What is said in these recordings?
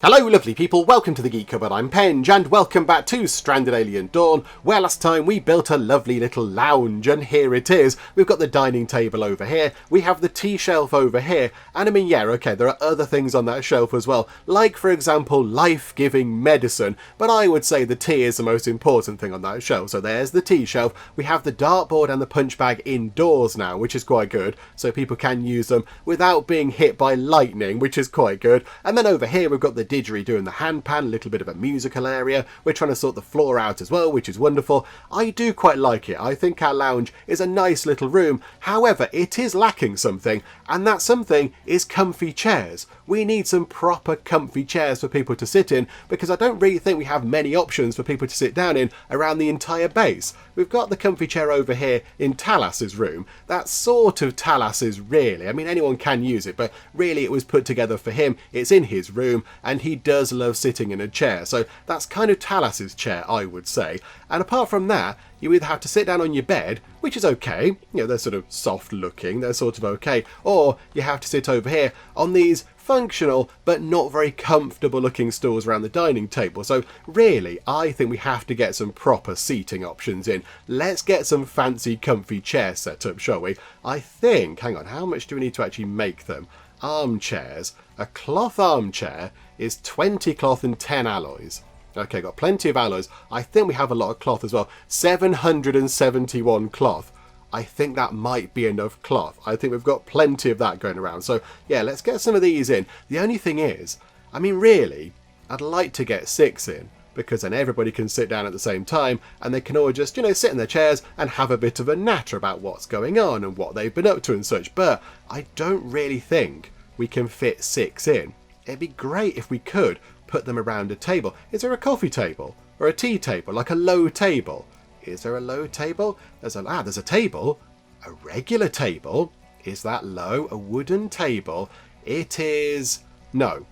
Hello lovely people, welcome to the Geek Cupboard, I'm Penge, and welcome back to Stranded Alien Dawn, where last time we built a lovely little lounge, and here it is. We've got the dining table over here, we have the tea shelf over here, and I mean, yeah, okay, there are other things on that shelf as well, like for example, life-giving medicine, but I would say the tea is the most important thing on that shelf. So there's the tea shelf, we have the dartboard and the punch bag indoors now, which is quite good, so people can use them without being hit by lightning, which is quite good, and then over here we've got the didgeridoo doing the handpan, a little bit of a musical area. We're trying to sort the floor out as well, which is wonderful. I do quite like it. I think our lounge is a nice little room. However, it is lacking something, and that something is comfy chairs. We need some proper comfy chairs for people to sit in, because I don't really think we have many options for people to sit down in around the entire base. We've got the comfy chair over here in Talas's room. That's sort of Talas's really. I mean, anyone can use it, but really it was put together for him. It's in his room, and he does love sitting in a chair. So that's kind of Talas's chair, I would say. And apart from that, you either have to sit down on your bed, which is okay, you know, they're sort of soft looking, they're sort of okay, or you have to sit over here on these functional but not very comfortable looking stools around the dining table. So really, I think we have to get some proper seating options in. Let's get some fancy comfy chairs set up, shall we? I think, hang on, how much do we need to actually make them? Armchairs. A cloth armchair is 20 cloth and 10 alloys. Okay, got plenty of alloys. I think we have a lot of cloth as well. 771 cloth. I think that might be enough cloth. I think we've got plenty of that going around. So yeah, let's get some of these in. The only thing is, I mean really, I'd like to get 6 in, because then everybody can sit down at the same time and they can all just, you know, sit in their chairs and have a bit of a natter about what's going on and what they've been up to and such. But I don't really think we can fit 6 in. It'd be great if we could put them around a table. Is there a coffee table or a tea table, like a low table? Is there a low table? There's a table, a regular table. Is that low? A wooden table? It is. No,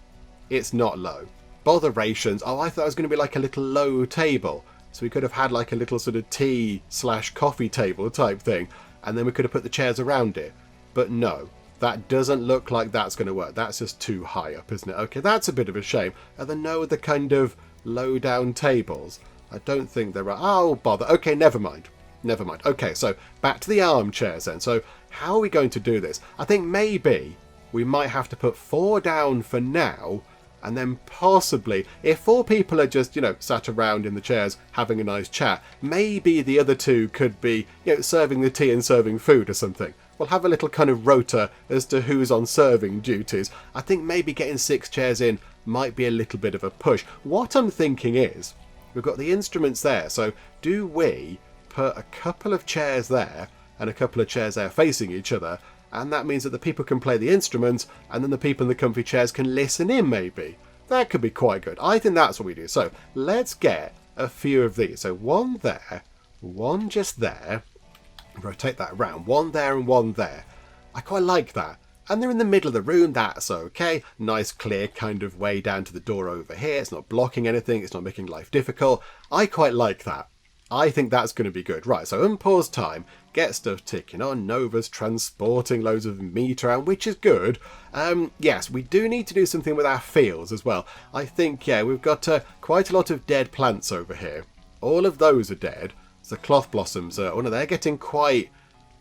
it's not low. Botherations. Oh, I thought it was going to be like a little low table. So we could have had like a little sort of tea/coffee table type thing, and then we could have put the chairs around it. But no, that doesn't look like that's going to work. That's just too high up, isn't it? Okay, that's a bit of a shame. Are there no other kind of low down tables? I don't think there are. Oh, bother. Okay, never mind. Never mind. Okay, so back to the armchairs then. So how are we going to do this? I think maybe we might have to put 4 down for now, and then possibly, if 4 people are just, you know, sat around in the chairs having a nice chat, maybe the other 2 could be, you know, serving the tea and serving food or something. We'll have a little kind of rota as to who's on serving duties. I think maybe getting 6 chairs in might be a little bit of a push. What I'm thinking is, we've got the instruments there, so do we put a couple of chairs there and a couple of chairs there facing each other, and that means that the people can play the instruments and then the people in the comfy chairs can listen in maybe. That could be quite good. I think that's what we do. So let's get a few of these. So 1 there, 1 just there. Rotate that around. 1 there and 1 there. I quite like that. And they're in the middle of the room. That's okay. Nice clear kind of way down to the door over here. It's not blocking anything. It's not making life difficult. I quite like that. I think that's going to be good. Right, so unpause time. Get stuff ticking on. Nova's transporting loads of meat around, which is good. Yes, we do need to do something with our fields as well. I think, yeah, we've got quite a lot of dead plants over here. All of those are dead. So the cloth blossoms are... Oh no, they're getting quite...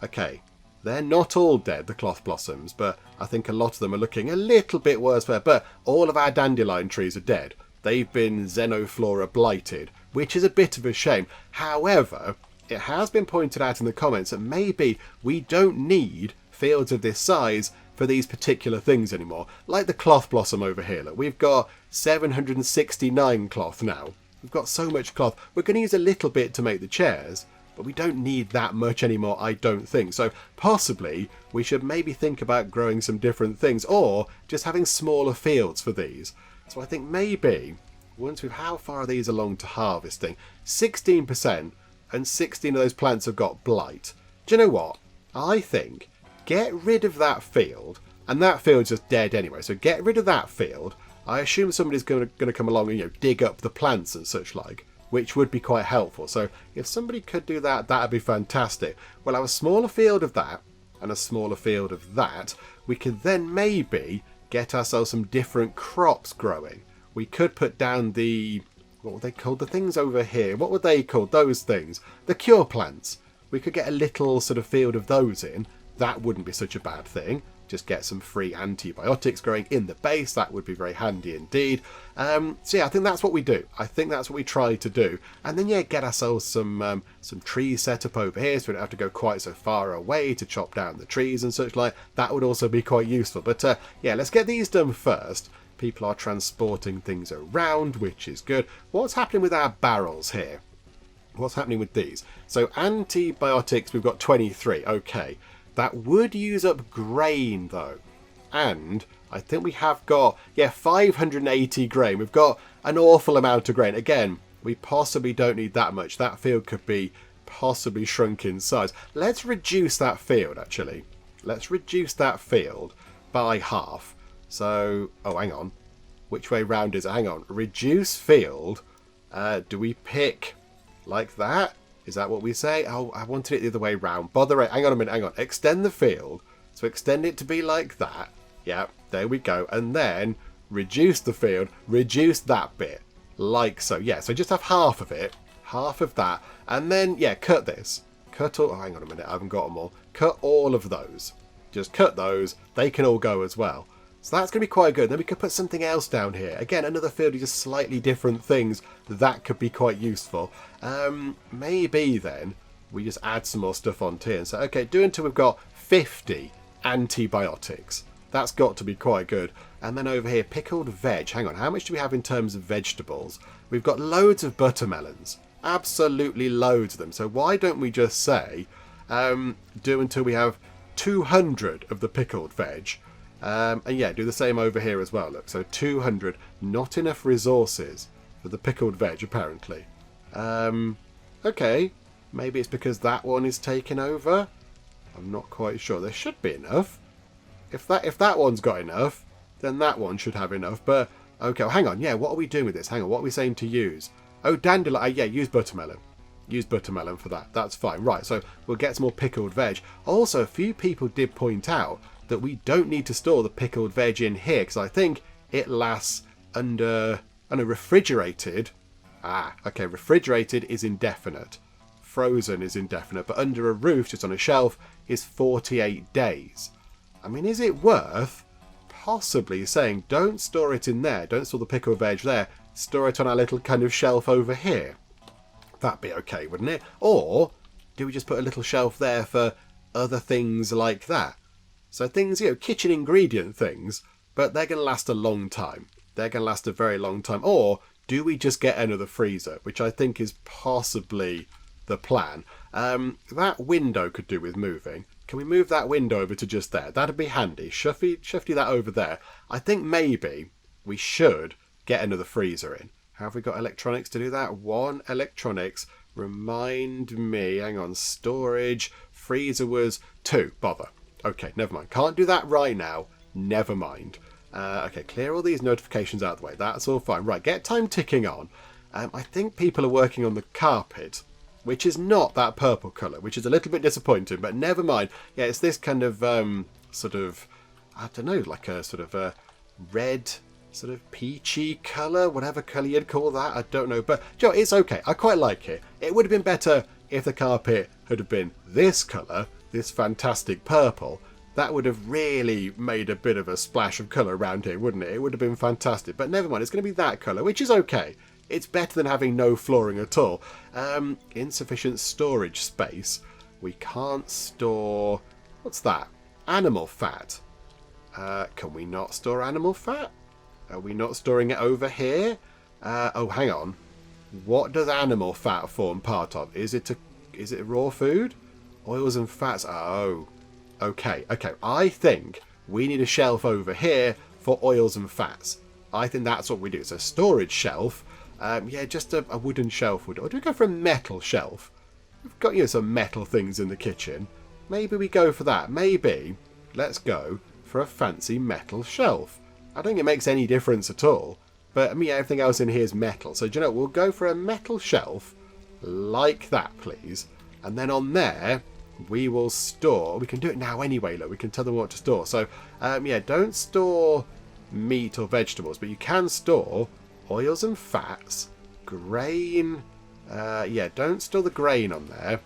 Okay, they're not all dead, the cloth blossoms, but I think a lot of them are looking a little bit worse there. But all of our dandelion trees are dead. They've been xenoflora blighted, which is a bit of a shame. However, it has been pointed out in the comments that maybe we don't need fields of this size for these particular things anymore. Like the cloth blossom over here. Look, we've got 769 cloth now. We've got so much cloth. We're going to use a little bit to make the chairs, but we don't need that much anymore, I don't think. So possibly we should maybe think about growing some different things, or just having smaller fields for these. So I think maybe once we've... How far are these along to harvesting? 16%, and 16 of those plants have got blight. Do you know what? I think get rid of that field, and that field's just dead anyway, so get rid of that field. I assume somebody's going to come along and, you know, dig up the plants and such like, which would be quite helpful. So if somebody could do that, that'd be fantastic. We'll have a smaller field of that and a smaller field of that. We could then maybe get ourselves some different crops growing. we could put down the... What were they called? The things over here. What were they called? Those things. The cure plants. We could get a little sort of field of those in. That wouldn't be such a bad thing. Just get some free antibiotics growing in the base. That would be very handy indeed. So yeah, I think that's what we do. I think that's what we try to do. And then yeah, get ourselves some trees set up over here so we don't have to go quite so far away to chop down the trees and such like. That would also be quite useful. But yeah, let's get these done first. People are transporting things around, which is good. What's happening with our barrels here? What's happening with these? So antibiotics, we've got 23. Okay. That would use up grain, though. And I think we have got, yeah, 580 grain. We've got an awful amount of grain. Again, we possibly don't need that much. That field could be possibly shrunk in size. Let's reduce that field, actually. Let's reduce that field by half. So, oh, hang on. Which way round is it? Hang on. Reduce field. Do we pick like that? Is that what we say? Oh, I wanted it the other way round. Bother it. Hang on a minute. Hang on. Extend the field. So extend it to be like that. Yeah, there we go. And then reduce the field. Reduce that bit. Like so. Yeah, so just have half of it. Half of that. And then, yeah, cut this. Cut all... Oh, hang on a minute. I haven't got them all. Cut all of those. Just cut those. They can all go as well. So that's going to be quite good. Then we could put something else down here. Again, another field of just slightly different things. That could be quite useful. Maybe then we just add some more stuff onto here. And so, okay, do until we've got 50 antibiotics. That's got to be quite good. And then over here, pickled veg. Hang on, how much do we have in terms of vegetables? We've got loads of buttermelons. Absolutely loads of them. So why don't we just say, do until we have 200 of the pickled veg. And yeah, do the same over here as well. Look, so 200. Not enough resources for the pickled veg, apparently. Okay. Maybe it's because that one is taken over. I'm not quite sure. There should be enough. If that one's got enough, then that one should have enough. But, okay, well, hang on. Yeah, what are we doing with this? Hang on, what are we saying to use? Oh, dandelion. Yeah, use buttermelon. Use buttermelon for that. That's fine. Right, so we'll get some more pickled veg. Also, a few people did point out that we don't need to store the pickled veg in here because I think it lasts under refrigerated. Okay, refrigerated is indefinite. Frozen is indefinite, but under a roof, just on a shelf, is 48 days. I mean, is it worth possibly saying don't store it in there, don't store the pickled veg there, store it on our little kind of shelf over here? That'd be okay, wouldn't it? Or do we just put a little shelf there for other things like that? So things, you know, kitchen ingredient things, but they're going to last a long time. They're going to last a very long time. Or do we just get another freezer, which I think is possibly the plan. That window could do with moving. Can we move that window over to just there? That'd be handy. Shifty that over there. I think maybe we should get another freezer in. How have we got electronics to do that? One electronics. Remind me. Hang on. Storage. Freezer was 2. Bother. Okay, never mind. Can't do that right now. Never mind. Okay, clear all these notifications out of the way. That's all fine. Right, get time ticking on. I think people are working on the carpet, which is not that purple colour, which is a little bit disappointing, but never mind. Yeah, it's this kind of, sort of, I don't know, like a sort of a red, sort of peachy colour, whatever colour you'd call that. I don't know, but Joe, it's okay. I quite like it. It would have been better if the carpet had have been this colour, this fantastic purple. That would have really made a bit of a splash of colour around here, wouldn't it? It would have been fantastic. But never mind, it's going to be that colour, which is okay. It's better than having no flooring at all. Insufficient storage space. We can't store... What's that? Animal fat. Can we not store animal fat? Are we not storing it over here? Oh, hang on. What does animal fat form part of? Is it raw food? Oils and fats. Oh, okay. I think we need a shelf over here for oils and fats. I think that's what we do. It's a storage shelf. Yeah, just a wooden shelf would. Or do we go for a metal shelf? We've got, you know, some metal things in the kitchen. Maybe we go for that. Maybe let's go for a fancy metal shelf. I don't think it makes any difference at all. But I mean, everything else in here is metal. So do you know, we'll go for a metal shelf like that, please. And then on there, we will store... We can do it now anyway, look. We can tell them what to store. So, yeah, don't store meat or vegetables, but you can store oils and fats, grain. Yeah, don't store the grain on there.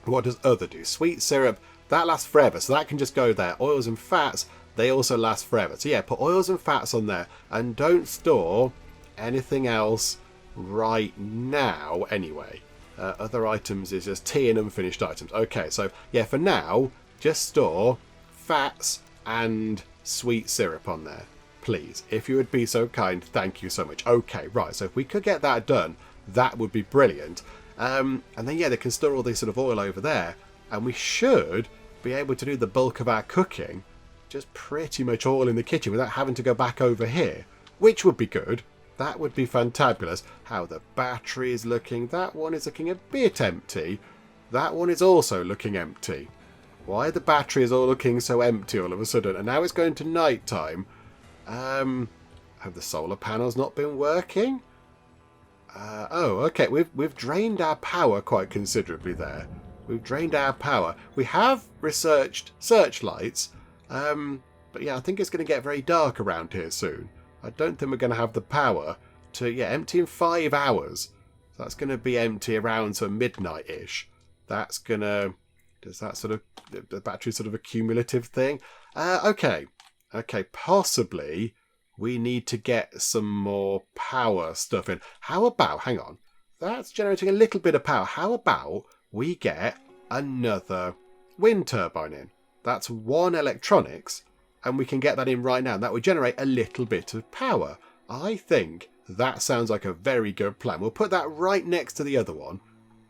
What does other do? Sweet syrup, that lasts forever, so that can just go there. Oils and fats, they also last forever. So yeah, put oils and fats on there, and don't store anything else right now anyway. Other items is just tea and unfinished items. Okay, so yeah, for now, just store fats and sweet syrup on there. Please, if you would be so kind, thank you so much. Okay, right, so if we could get that done, that would be brilliant. And then, yeah, they can store all this sort of oil over there, and we should be able to do the bulk of our cooking just pretty much all in the kitchen without having to go back over here, which would be good. That would be fantabulous. How the battery is looking. That one is looking a bit empty. That one is also looking empty. Why are the batteries all looking so empty all of a sudden? And now it's going to night time. Have the solar panels not been working? Oh, okay. We've drained our power quite considerably there. We've drained our power. We have researched searchlights. But yeah, I think it's going to get very dark around here soon. I don't think we're going to have the power to, yeah, empty in 5 hours. So that's going to be empty around sort of midnight-ish. That's going to... Does that sort of... The battery sort of a cumulative thing? Okay. Okay, possibly we need to get some more power stuff in. How about... Hang on. That's generating a little bit of power. How about we get another wind turbine in? That's 1 electronics, and we can get that in right now. That would generate a little bit of power. I think that sounds like a very good plan. We'll put that right next to the other one,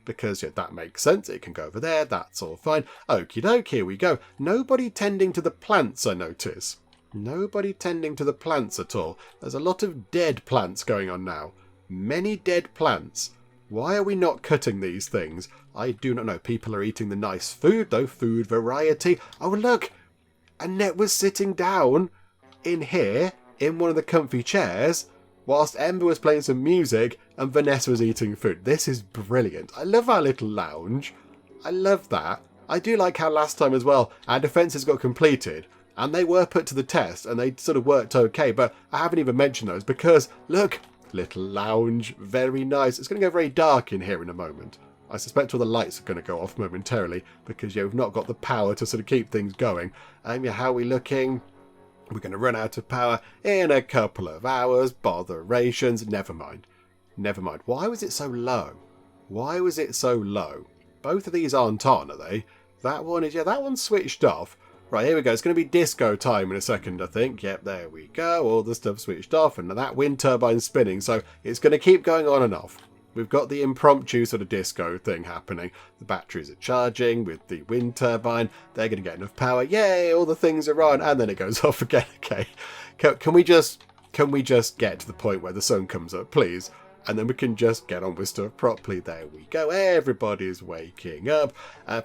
because yeah, that makes sense. It can go over there. That's all fine. Okie doke, here we go. Nobody tending to the plants, I notice. Nobody tending to the plants at all. There's a lot of dead plants going on now. Many dead plants. Why are we not cutting these things? I do not know. People are eating the nice food, though. Food variety. Oh, look. Annette was sitting down in here, in one of the comfy chairs, whilst Ember was playing some music and Vanessa was eating food. This is brilliant. I love our little lounge. I love that. I do like how last time as well, our defences got completed, and they were put to the test, and they sort of worked okay, but I haven't even mentioned those because, look, little lounge, very nice. It's going to go very dark in here in a moment. I suspect all the lights are going to go off momentarily because, yeah, we've not got the power to sort of keep things going. Yeah, how are we looking? We're going to run out of power in a couple of hours. Botherations. Never mind. Never mind. Why was it so low? Why was it so low? Both of these aren't on, are they? That one is, yeah, that one's switched off. Right, here we go. It's going to be disco time in a second, I think. Yep, there we go. All the stuff switched off, and that wind turbine's spinning, so it's going to keep going on and off. We've got the impromptu sort of disco thing happening. The batteries are charging with the wind turbine. They're going to get enough power. Yay, all the things are on. And then it goes off again. Okay. Can we just get to the point where the sun comes up, please? And then we can just get on with stuff properly. There we go. Everybody's waking up.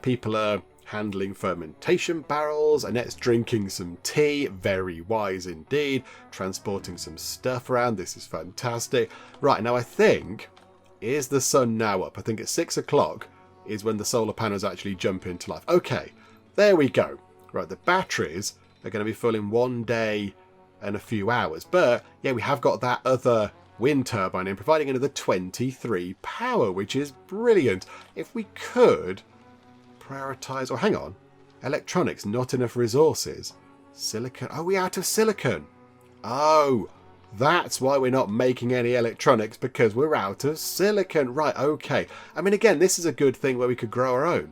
People are handling fermentation barrels. Annette's drinking some tea. Very wise indeed. Transporting some stuff around. This is fantastic. Right, now I think... Is the sun now up? I think it's 6 o'clock is when the solar panels actually jump into life. Okay, there we go. Right, the batteries are going to be full in 1 day and a few hours. But, yeah, we have got that other wind turbine in, providing another 23 power, which is brilliant. If we could prioritise... Oh, hang on. Electronics, not enough resources. Silicon... Are we out of silicon? Oh... That's why we're not making any electronics, because we're out of silicon. Right, okay. I mean, again, this is a good thing where we could grow our own.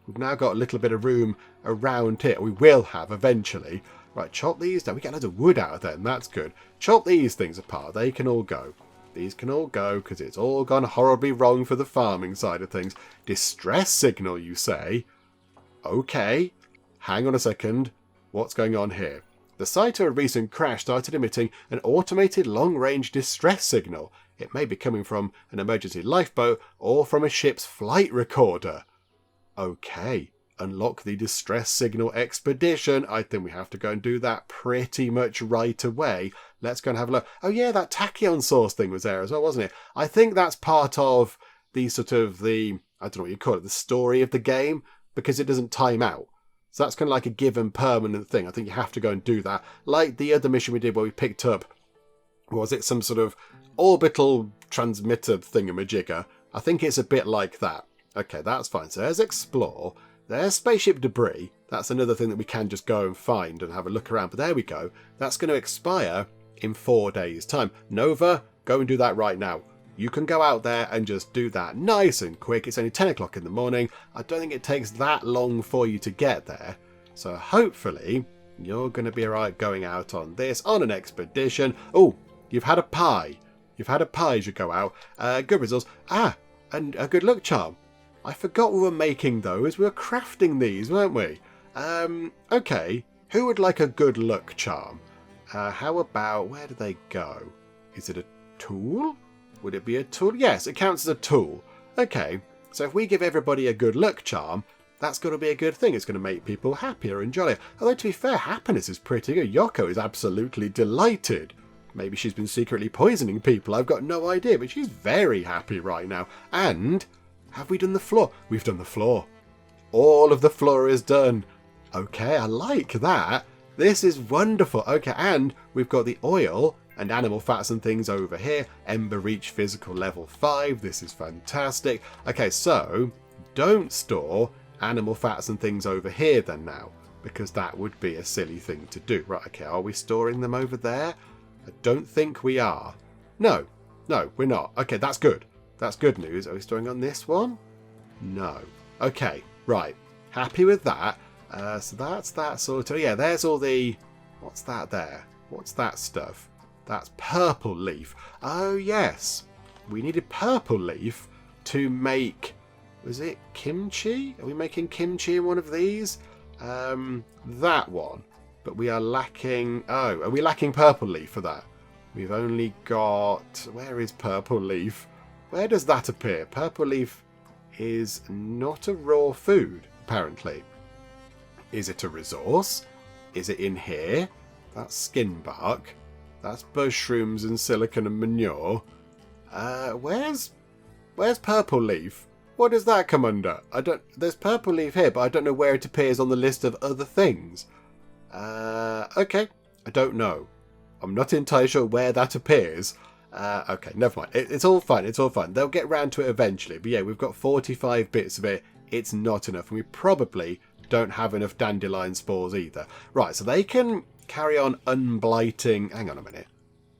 We've now got a little bit of room around here. We will have eventually. Right, chop these down. We get loads of wood out of them. That's good. Chop these things apart. They can all go. These can all go because it's all gone horribly wrong for the farming side of things. Distress signal, you say? Okay. Hang on a second. What's going on here? The site of a recent crash started emitting an automated long-range distress signal. It may be coming from an emergency lifeboat or from a ship's flight recorder. Okay, unlock the distress signal expedition. I think we have to go and do that pretty much right away. Let's go and have a look. Oh yeah, that tachyon source thing was there as well, wasn't it? I think that's part of the sort of the, I don't know what you call it, the story of the game, because it doesn't time out. So that's kind of like a given permanent thing. I think you have to go and do that. Like the other mission we did where we picked up Was it some sort of orbital transmitter thingamajigger? I think it's a bit like that. Okay, that's fine. So there's explore. There's spaceship debris. That's another thing that we can just go and find and have a look around. But there we go. That's going to expire in 4 days' time. Nova, go and do that right now. You can go out there and just do that nice and quick. It's only 10 o'clock in the morning. I don't think it takes that long for you to get there. So hopefully you're going to be alright going out on this, on an expedition. Oh, you've had a pie. You've had a pie as you go out. Good results. And a good luck charm. I forgot we were making those. We were crafting these, weren't we? Okay. Who would like a good luck charm? How about, where do they go? Is it a tool? Would it be a tool? Yes, it counts as a tool. Okay. So if we give everybody a good luck charm, that's going to be a good thing. It's going to make people happier and jollier. Although, to be fair, happiness is pretty good. Yoko is absolutely delighted. Maybe she's been secretly poisoning people. I've got no idea, but she's very happy right now. And have we done the floor? We've done the floor. All of the floor is done. Okay, I like that. This is wonderful. Okay, and we've got the oil and animal fats and things over here. Ember Reach Physical level 5. This is fantastic. Okay, so don't store animal fats and things over here then now, because that would be a silly thing to do. Right, okay, are we storing them over there? I don't think we are. No, we're not. Okay, that's good. That's good news. Are we storing on this one? No. Okay, right. Happy with that. So that's that sort of... Yeah, there's all the... What's that there? What's that stuff? That's purple leaf. Oh, yes. We needed purple leaf to make... Was it kimchi? Are we making kimchi in one of these? That one. But we are lacking... Oh, are we lacking purple leaf for that? We've only got... Where is purple leaf? Where does that appear? Purple leaf is not a raw food, apparently. Is it a resource? Is it in here? That's skin bark. That's mushrooms and silicon and manure. Where's purple leaf? What does that come under? There's purple leaf here, but I don't know where it appears on the list of other things. Okay, I don't know. I'm not entirely sure where that appears. Okay, never mind. It's all fine. It's all fine. They'll get round to it eventually. But yeah, we've got 45 bits of it. It's not enough. And we probably don't have enough dandelion spores either. Right, so they can carry on unblighting. Hang on a minute.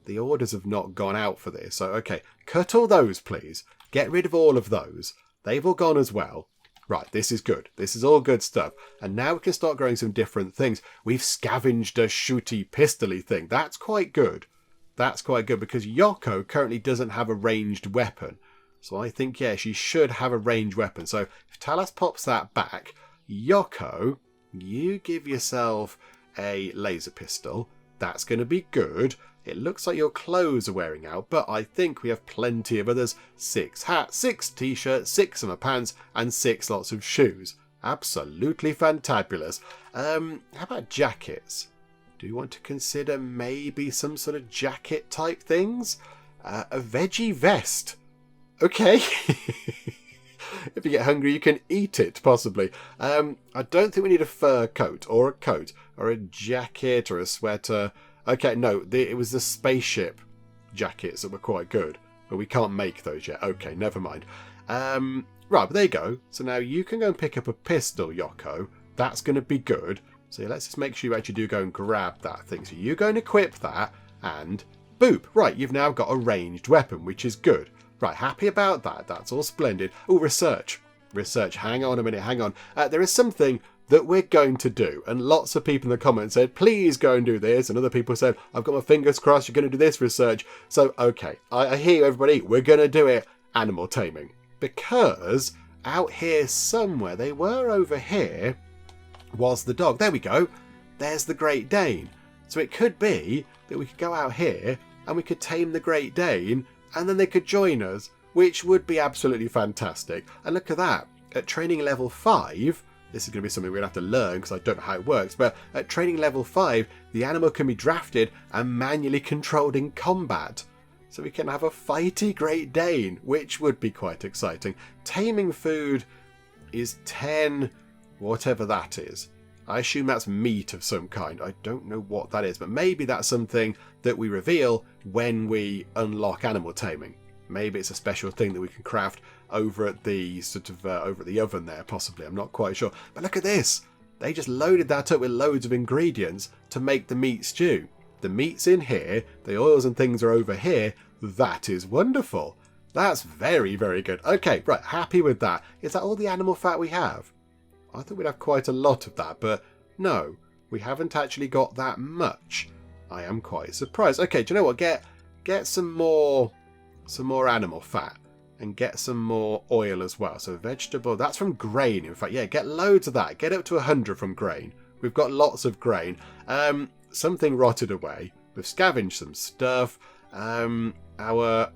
The orders have not gone out for this. So, okay, cut all those, please. Get rid of all of those. They've all gone as well. Right, this is good. This is all good stuff. And now we can start growing some different things. We've scavenged a shooty pistol-y thing. That's quite good. That's quite good because Yoko currently doesn't have a ranged weapon. So I think, yeah, she should have a ranged weapon. So if Talas pops that back, Yoko, you give yourself a laser pistol. That's going to be good. It looks like your clothes are wearing out, but I think we have plenty of others. 6 hats, 6 t-shirts, 6 summer pants, and 6 lots of shoes. Absolutely fantabulous. How about jackets? Do you want to consider maybe some sort of jacket type things? A veggie vest. Okay. If you get hungry, you can eat it, possibly. I don't think we need a fur coat, or a jacket, or a sweater. Okay, no, it was the spaceship jackets that were quite good, but we can't make those yet. Okay, never mind. Right, but there you go. So now you can go and pick up a pistol, Yoko. That's going to be good. So yeah, let's just make sure you actually do go and grab that thing. So you go and equip that, and boop. Right, you've now got a ranged weapon, which is good. Right, happy about that. That's all splendid. Oh, research. Research. Hang on a minute, hang on. There is something that we're going to do. And lots of people in the comments said, please go and do this. And other people said, I've got my fingers crossed, you're going to do this research. So, okay, I hear you, everybody. We're going to do it. Animal taming. Because out here somewhere, they were over here, was the dog. There we go. There's the Great Dane. So it could be that we could go out here and we could tame the Great Dane and then they could join us, which would be absolutely fantastic. And look at that. At training level 5, this is going to be something we're going to have to learn because I don't know how it works, but at training level 5, the animal can be drafted and manually controlled in combat. So we can have a fighty Great Dane, which would be quite exciting. Taming food is 10, whatever that is. I assume that's meat of some kind. I don't know what that is, but maybe that's something that we reveal when we unlock animal taming. Maybe it's a special thing that we can craft over at the over at the oven there, possibly. I'm not quite sure. But look at this. They just loaded that up with loads of ingredients to make the meat stew. The meat's in here. The oils and things are over here. That is wonderful. That's very, very good. Okay, right. Happy with that. Is that all the animal fat we have? I thought we'd have quite a lot of that, but no, we haven't actually got that much. I am quite surprised. Okay, do you know what? Get some more animal fat and get some more oil as well. So vegetable, that's from grain. In fact, yeah, get loads of that. Get up to 100 from grain. We've got lots of grain. Something rotted away. We've scavenged some stuff. Our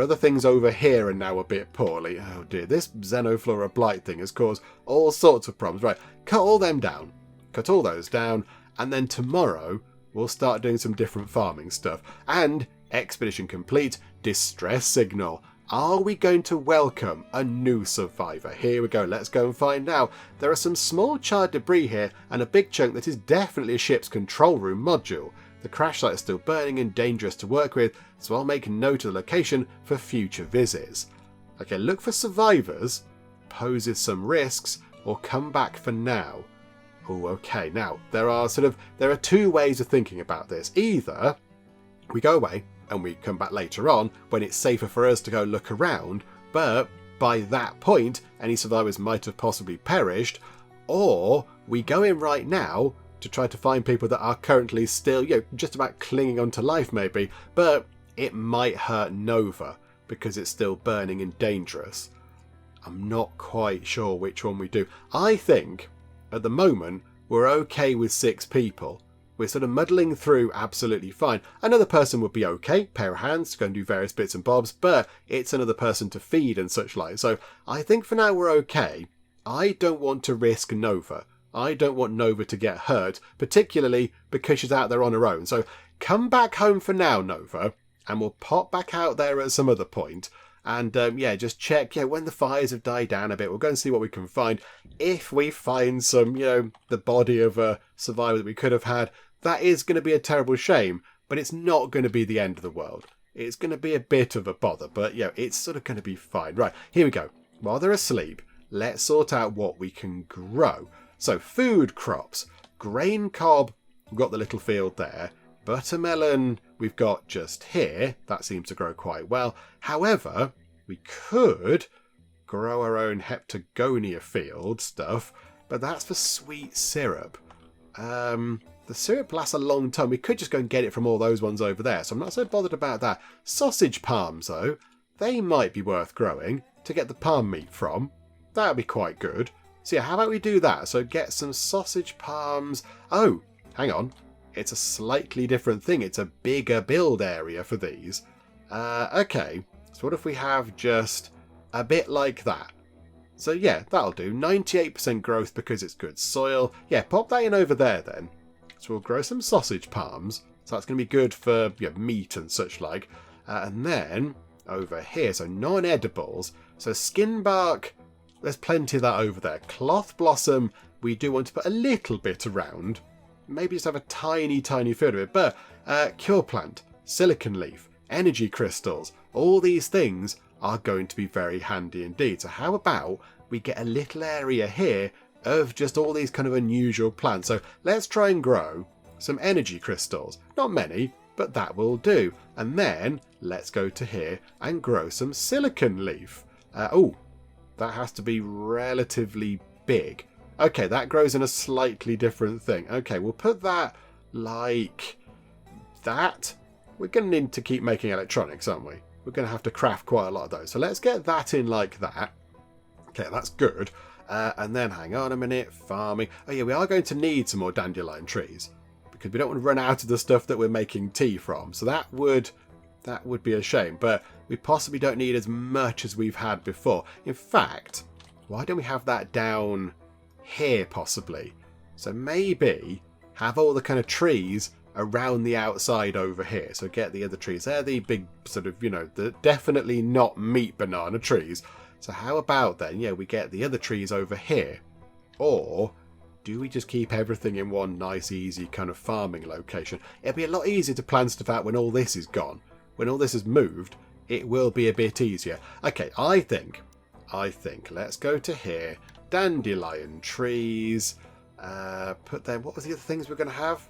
other things over here are now a bit poorly. Oh dear, this xenoflora blight thing has caused all sorts of problems. Right, cut all them down. Cut all those down. And then tomorrow we'll start doing some different farming stuff. And expedition complete, distress signal. Are we going to welcome a new survivor? Here we go. Let's go and find out. There are some small charred debris here and a big chunk that is definitely a ship's control room module. The crash site is still burning and dangerous to work with, so I'll make a note of the location for future visits. Okay, look for survivors, poses some risks, or come back for now. Oh, okay. Now, there are two ways of thinking about this. Either we go away and we come back later on when it's safer for us to go look around, but by that point, any survivors might have possibly perished, or we go in right now to try to find people that are currently still, just about clinging on to life maybe, but it might hurt Nova because it's still burning and dangerous. I'm not quite sure which one we do. I think, at the moment, we're okay with 6 people. We're sort of muddling through absolutely fine. Another person would be okay, pair of hands to go and do various bits and bobs, but it's another person to feed and such like. So I think for now we're okay. I don't want to risk Nova. I don't want Nova to get hurt, particularly because she's out there on her own. So come back home for now, Nova, and we'll pop back out there at some other point. And just check, when the fires have died down a bit, we'll go and see what we can find. If we find some, the body of a survivor that we could have had, that is going to be a terrible shame, but it's not going to be the end of the world. It's going to be a bit of a bother, but it's sort of going to be fine. Right, here we go. While they're asleep, let's sort out what we can grow. So food crops, grain cob, we've got the little field there. Buttermelon, we've got just here. That seems to grow quite well. However, we could grow our own heptagonia field stuff, but that's for sweet syrup. The syrup lasts a long time. We could just go and get it from all those ones over there, so I'm not so bothered about that. Sausage palms, though, they might be worth growing to get the palm meat from. That would be quite good. So how about we do that? So get some sausage palms. Oh, hang on. It's a slightly different thing. It's a bigger build area for these. Okay, so what if we have just a bit like that? So that'll do. 98% growth because it's good soil. Pop that in over there then. So we'll grow some sausage palms. So that's going to be good for meat and such like. And then over here, so non-edibles. So skin bark, there's plenty of that over there. Cloth blossom, we do want to put a little bit around. Maybe just have a tiny, tiny field of it. But cure plant, silicon leaf, energy crystals, all these things are going to be very handy indeed. So how about we get a little area here of just all these kind of unusual plants. So let's try and grow some energy crystals. Not many, but that will do. And then let's go to here and grow some silicon leaf. That has to be relatively big. Okay, that grows in a slightly different thing. Okay, we'll put that like that. We're going to need to keep making electronics, aren't we? We're going to have to craft quite a lot of those. So let's get that in like that. Okay, that's good. And then, hang on a minute, farming. Oh yeah, we are going to need some more dandelion trees because we don't want to run out of the stuff that we're making tea from. So that would be a shame, but we possibly don't need as much as we've had before. In fact, why don't we have that down here possibly? So maybe have all the kind of trees around the outside over here. So get the other trees. They're the big sort of, the definitely not meat banana trees. So how about then, we get the other trees over here. Or do we just keep everything in one nice, easy kind of farming location? It'll be a lot easier to plan stuff out when all this is gone. When all this has moved, it will be a bit easier. Okay, I think, let's go to here. Dandelion trees. Put them, what was the other things we're going to have?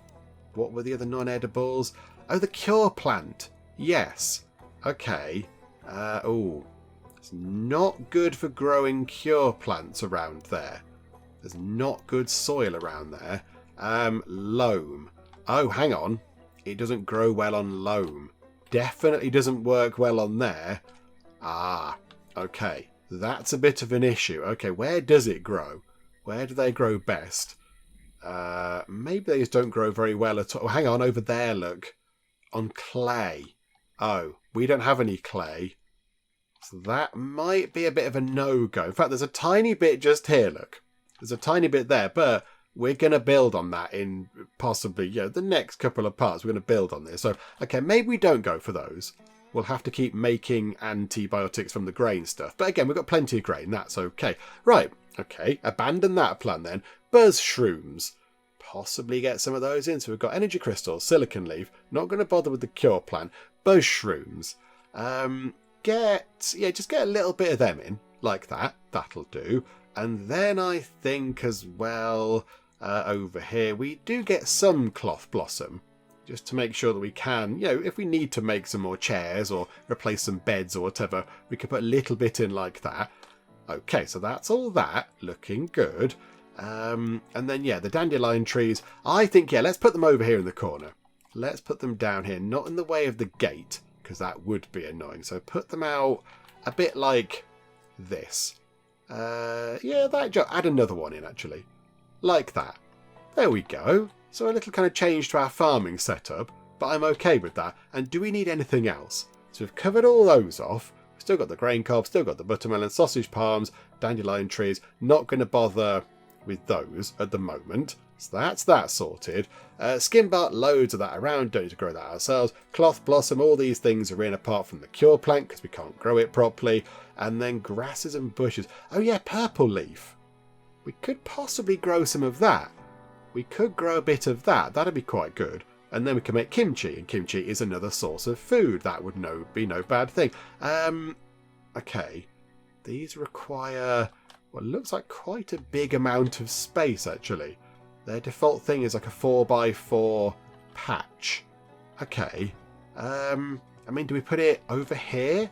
What were the other non-edibles? Oh, the cure plant. Yes. Okay. It's not good for growing cure plants around there. There's not good soil around there. Loam. Oh, hang on. It doesn't grow well on loam. Definitely doesn't work well on there. Ah, okay. That's a bit of an issue. Okay, where does it grow? Where do they grow best? Maybe they just don't grow very well at all. Oh, hang on, over there, look. On clay. Oh, we don't have any clay. So that might be a bit of a no-go. In fact, there's a tiny bit just here, look. There's a tiny bit there, but we're going to build on that in possibly, the next couple of parts. We're going to build on this. So, okay, maybe we don't go for those. We'll have to keep making antibiotics from the grain stuff. But again, we've got plenty of grain. That's okay. Right, okay, abandon that plan then. Buzz shrooms. Possibly get some of those in. So we've got energy crystals, silicon leaf. Not going to bother with the cure plant. Buzz shrooms. Just get a little bit of them in. Like that. That'll do. And then I think as well, over here, we do get some cloth blossom. Just to make sure that we can, if we need to make some more chairs or replace some beds or whatever, we can put a little bit in like that. Okay, so that's all that. Looking good. And then, the dandelion trees. I think, let's put them over here in the corner. Let's put them down here, not in the way of the gate, because that would be annoying. So put them out a bit like this. Add another one in, actually. Like that. There we go. So a little kind of change to our farming setup, but I'm okay with that. And do we need anything else? So we've covered all those off. We've still got the grain cob, still got the buttermelon, sausage palms, dandelion trees. Not going to bother with those at the moment. So that's that sorted. Skin bark, loads of that around. Don't need to grow that ourselves. Cloth blossom, all these things are in apart from the cure plant because we can't grow it properly. And then grasses and bushes. Oh yeah, purple leaf. We could possibly grow some of that. We could grow a bit of that. That'd be quite good. And then we can make kimchi. And kimchi is another source of food. That would be no bad thing. Okay. These require what looks like quite a big amount of space, actually. Their default thing is like a 4x4 patch. Okay. Do we put it over here?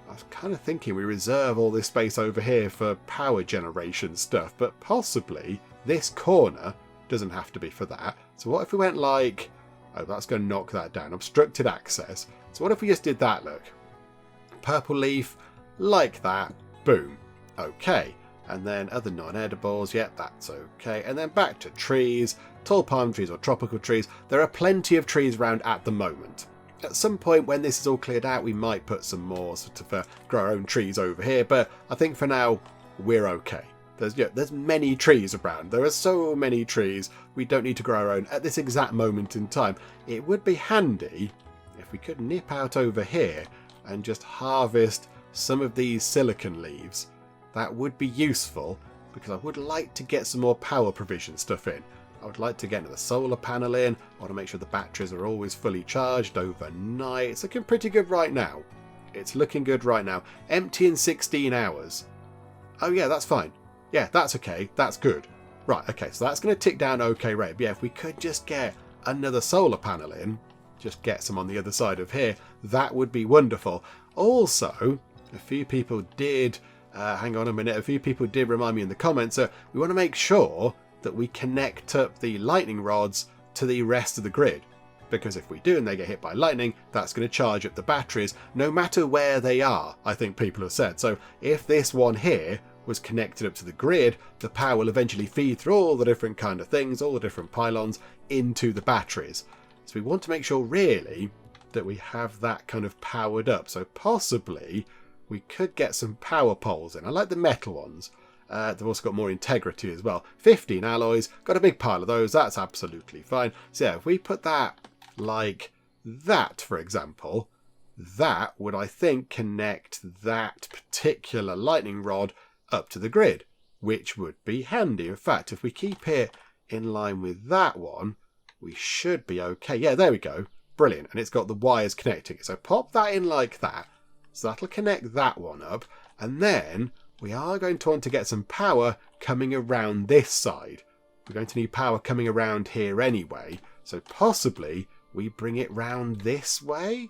I was kind of thinking we reserve all this space over here for power generation stuff, but possibly this corner doesn't have to be for that. So what if we went like... Oh, that's going to knock that down. Obstructed access. So what if we just did that, look? Purple leaf, like that. Boom. Okay. And then other non-edibles. Yep, that's okay. And then back to trees. Tall palm trees or tropical trees. There are plenty of trees around at the moment. At some point when this is all cleared out, we might put some more grow our own trees over here. But I think for now, we're okay. There's many trees around. There are so many trees. We don't need to grow our own at this exact moment in time. It would be handy if we could nip out over here and just harvest some of these silicon leaves. That would be useful because I would like to get some more power provision stuff in. I would like to get another solar panel in. I want to make sure the batteries are always fully charged overnight. It's looking pretty good right now. It's looking good right now. Empty in 16 hours. Oh yeah, that's fine. Yeah, that's okay. That's good. Right, okay, so that's going to tick down okay rate. But yeah, if we could just get another solar panel in, just get some on the other side of here, that would be wonderful. Also, a few people did... hang on a minute. A few people did remind me in the comments that we want to make sure that we connect up the lightning rods to the rest of the grid. Because if we do and they get hit by lightning, that's going to charge up the batteries no matter where they are, I think people have said. So if this one here was connected up to the grid, the power will eventually feed through all the different kind of things, all the different pylons, into the batteries. So we want to make sure really that we have that kind of powered up. So possibly we could get some power poles in. I like the metal ones. They've also got more integrity as well. 15 alloys, got a big pile of those, that's absolutely fine. So yeah, if we put that like that, for example, that would, I think, connect that particular lightning rod up to the grid. which would be handy. In fact, if we keep it in line with that one, we should be okay. Yeah, there we go. Brilliant. And it's got the wires connecting it. So pop that in like that. So that'll connect that one up. And then we are going to want to get some power coming around this side. We're going to need power coming around here anyway. So possibly we bring it round this way.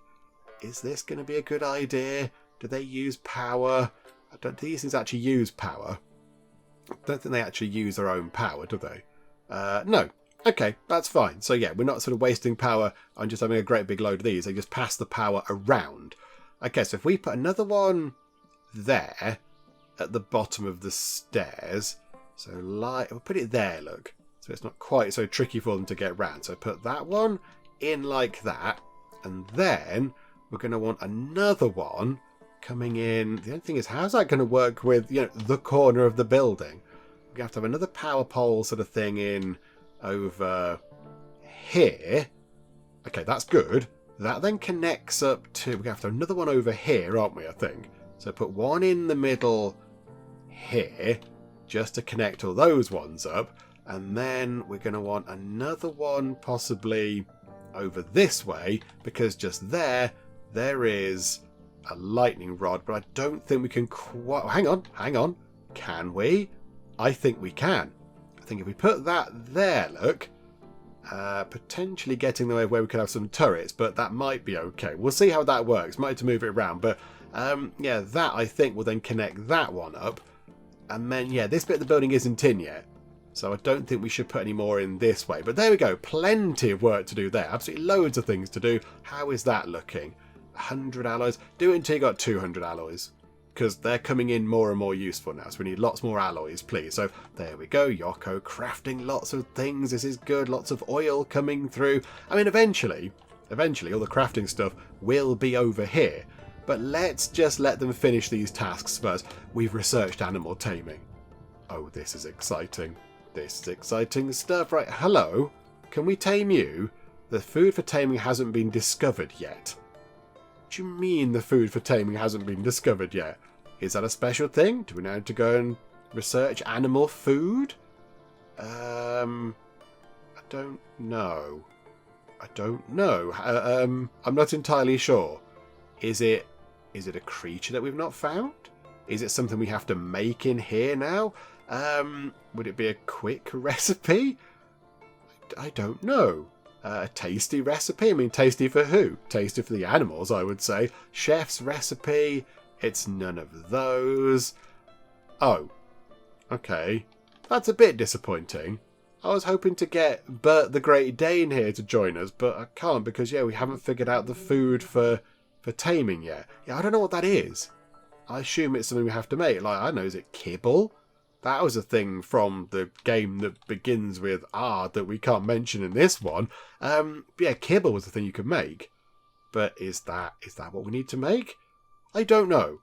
Is this going to be a good idea? Do they use power? I don't think these things actually use power. I don't think they actually use their own power, do they? No. Okay, that's fine. So yeah, we're not sort of wasting power on just having a great big load of these. They just pass the power around. Okay, so if we put another one there at the bottom of the stairs. So we'll put it there, look. So it's not quite so tricky for them to get round. So put that one in like that. And then we're going to want another one coming in. The only thing is, how's that going to work with, the corner of the building? We're going to have another power pole sort of thing in over here. Okay, that's good. That then connects up to, we're going to have another one over here, aren't we, I think? So put one in the middle here, just to connect all those ones up. And then we're going to want another one possibly over this way, because just there is a lightning rod, but I don't think we can quite... Hang on. Can we? I think we can. I think if we put that there, look, potentially getting in the way of where we could have some turrets, but that might be okay. We'll see how that works. Might have to move it around, but yeah, that I think will then connect that one up. And then, yeah, this bit of the building isn't in yet, so I don't think we should put any more in this way. But there we go. Plenty of work to do there. Absolutely loads of things to do. How is that looking? 100 alloys. Do it until you got 200 alloys, because they're coming in more and more useful now. So we need lots more alloys, please. So there we go. Yoko crafting lots of things. This is good. Lots of oil coming through. I mean, eventually, all the crafting stuff will be over here. But let's just let them finish these tasks first. We've researched animal taming. Oh, this is exciting. This is exciting stuff. Right, hello. Can we tame you? The food for taming hasn't been discovered yet. What do you mean the food for taming hasn't been discovered yet? Is that a special thing? Do we now have to go and research animal food? I don't know. I'm not entirely sure. Is it a creature that we've not found? Is it something we have to make in here now? Would it be a quick recipe? I don't know. A tasty recipe? I mean, tasty for who? Tasty for the animals, I would say. Chef's recipe? It's none of those. Oh. Okay. That's a bit disappointing. I was hoping to get Bert the Great Dane here to join us, but I can't because, yeah, we haven't figured out the food for taming yet. Yeah, I don't know what that is. I assume it's something we have to make. Like, I don't know, is it kibble? That was a thing from the game that begins with R that we can't mention in this one. Yeah, kibble was the thing you could make. But is that what we need to make? I don't know.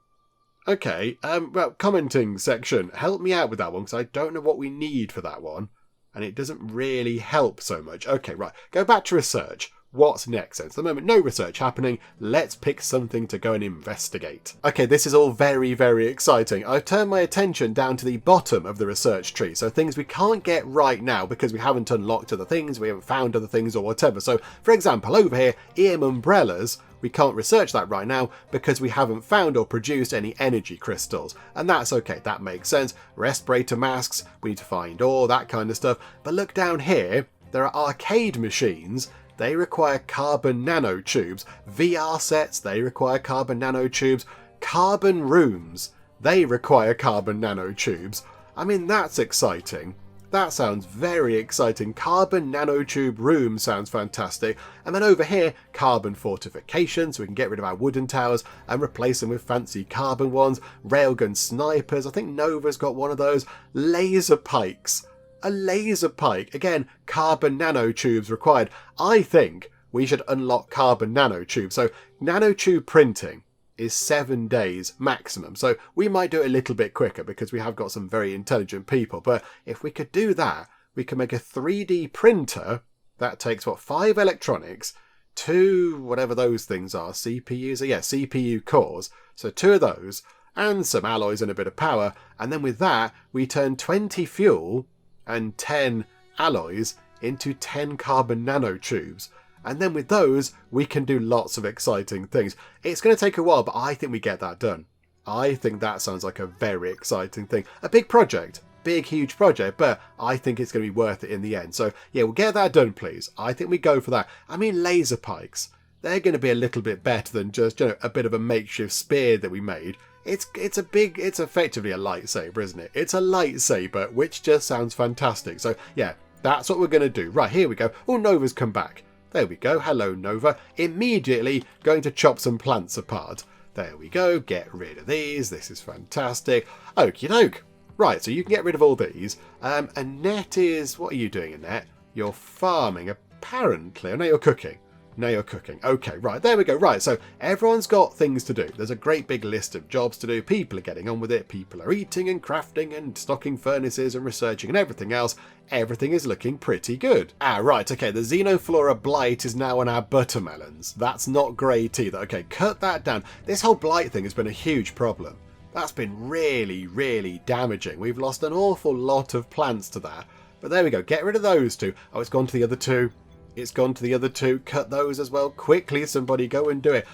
Okay, well, commenting section, help me out with that one, because I don't know what we need for that one. And it doesn't really help so much. Okay, right, go back to research. What's next then? So at the moment, no research happening. Let's pick something to go and investigate. Okay, this is all very, very exciting. I've turned my attention down to the bottom of the research tree. So things we can't get right now because we haven't unlocked other things, we haven't found other things or whatever. So, for example, over here, EM umbrellas, we can't research that right now because we haven't found or produced any energy crystals. And that's okay, that makes sense. Respirator masks, we need to find ore, that kind of stuff. But look down here, there are arcade machines. They require carbon nanotubes. VR sets, they require carbon nanotubes. Carbon rooms, they require carbon nanotubes. I mean, that's exciting. That sounds very exciting. Carbon nanotube room sounds fantastic. And then over here, carbon fortification, so we can get rid of our wooden towers and replace them with fancy carbon ones. Railgun snipers, I think Nova's got one of those. Laser pikes. A laser pike. Again, carbon nanotubes required. I think we should unlock carbon nanotubes. So nanotube printing is 7 days maximum. So we might do it a little bit quicker because we have got some very intelligent people. But if we could do that, we can make a 3D printer that takes, 5 electronics, 2, whatever those things are, CPUs, yeah, CPU cores. So 2 of those. and some alloys and a bit of power. And then with that, we turn 20 fuel and 10 alloys into 10 carbon nanotubes. And then with those, we can do lots of exciting things. It's going to take a while, but I think we get that done. I think that sounds like a very exciting thing. A big project. Big, huge project, but I think it's going to be worth it in the end. So, yeah, we'll get that done, please. I think we go for that. I mean, laser pikes. They're going to be a little bit better than just, a bit of a makeshift spear that we made. It's effectively a lightsaber, isn't it? It's a lightsaber, which just sounds fantastic. So, yeah, that's what we're going to do. Right, here we go. Oh, Nova's come back. There we go. Hello, Nova. Immediately going to chop some plants apart. There we go. Get rid of these. This is fantastic. Okie doke. Right, so you can get rid of all these. Annette is... What are you doing, Annette? You're farming, apparently. Oh, no, you're cooking. No, you're cooking. Okay, right, there we go. Right, so everyone's got things to do. There's a great big list of jobs to do. People are getting on with it. People are eating and crafting and stocking furnaces and researching and everything else. Everything is looking pretty good. Ah, right, okay, the xenoflora blight is now on our buttermelons. That's not great either. Okay, cut that down. This whole blight thing has been a huge problem. That's been really, really damaging. We've lost an awful lot of plants to that. But there we go. Get rid of those two. Oh, it's gone to the other two. It's gone to the other two. Cut those as well. Quickly, somebody go and do it.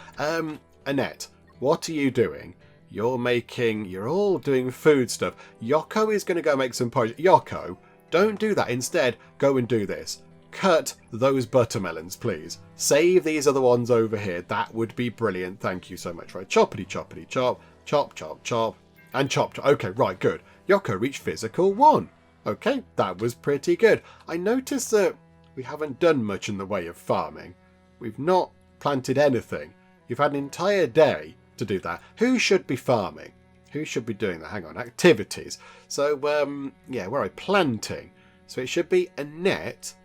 Annette, what are you doing? You're all doing food stuff. Yoko is going to go make some porridge. Yoko, don't do that. Instead, go and do this. Cut those buttermelons, please. Save these other ones over here. That would be brilliant. Thank you so much. Right, choppity, choppity, chop. Chop, chop, chop, and chop, chop. Okay, right, good. Yoko reached physical 1. Okay, that was pretty good. I noticed that we haven't done much in the way of farming. We've not planted anything. You've had an entire day to do that. Who should be farming? Who should be doing that? Hang on, activities. So, yeah, where are we? Planting. So it should be Annette.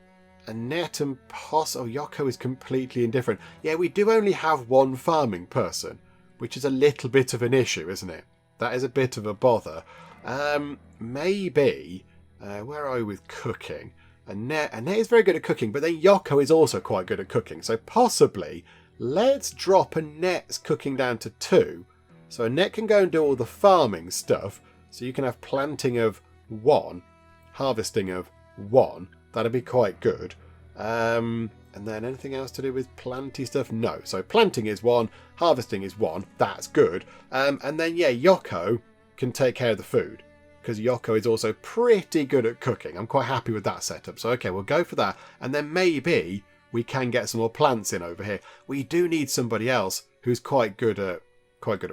Annette and Poss. Oh, Yoko is completely indifferent. Yeah, we do only have one farming person, which is a little bit of an issue, isn't it? That is a bit of a bother. Maybe, where are we with cooking? Annette is very good at cooking, but then Yoko is also quite good at cooking. So possibly, let's drop Annette's cooking down to 2. So Annette can go and do all the farming stuff. So you can have planting of 1, harvesting of 1. That'd be quite good. And then anything else to do with planty stuff? No. So planting is 1, harvesting is 1. That's good. And then, yeah, Yoko can take care of the food, because Yoko is also pretty good at cooking. I'm quite happy with that setup. So, okay, we'll go for that. And then maybe we can get some more plants in over here. We do need somebody else who's quite good at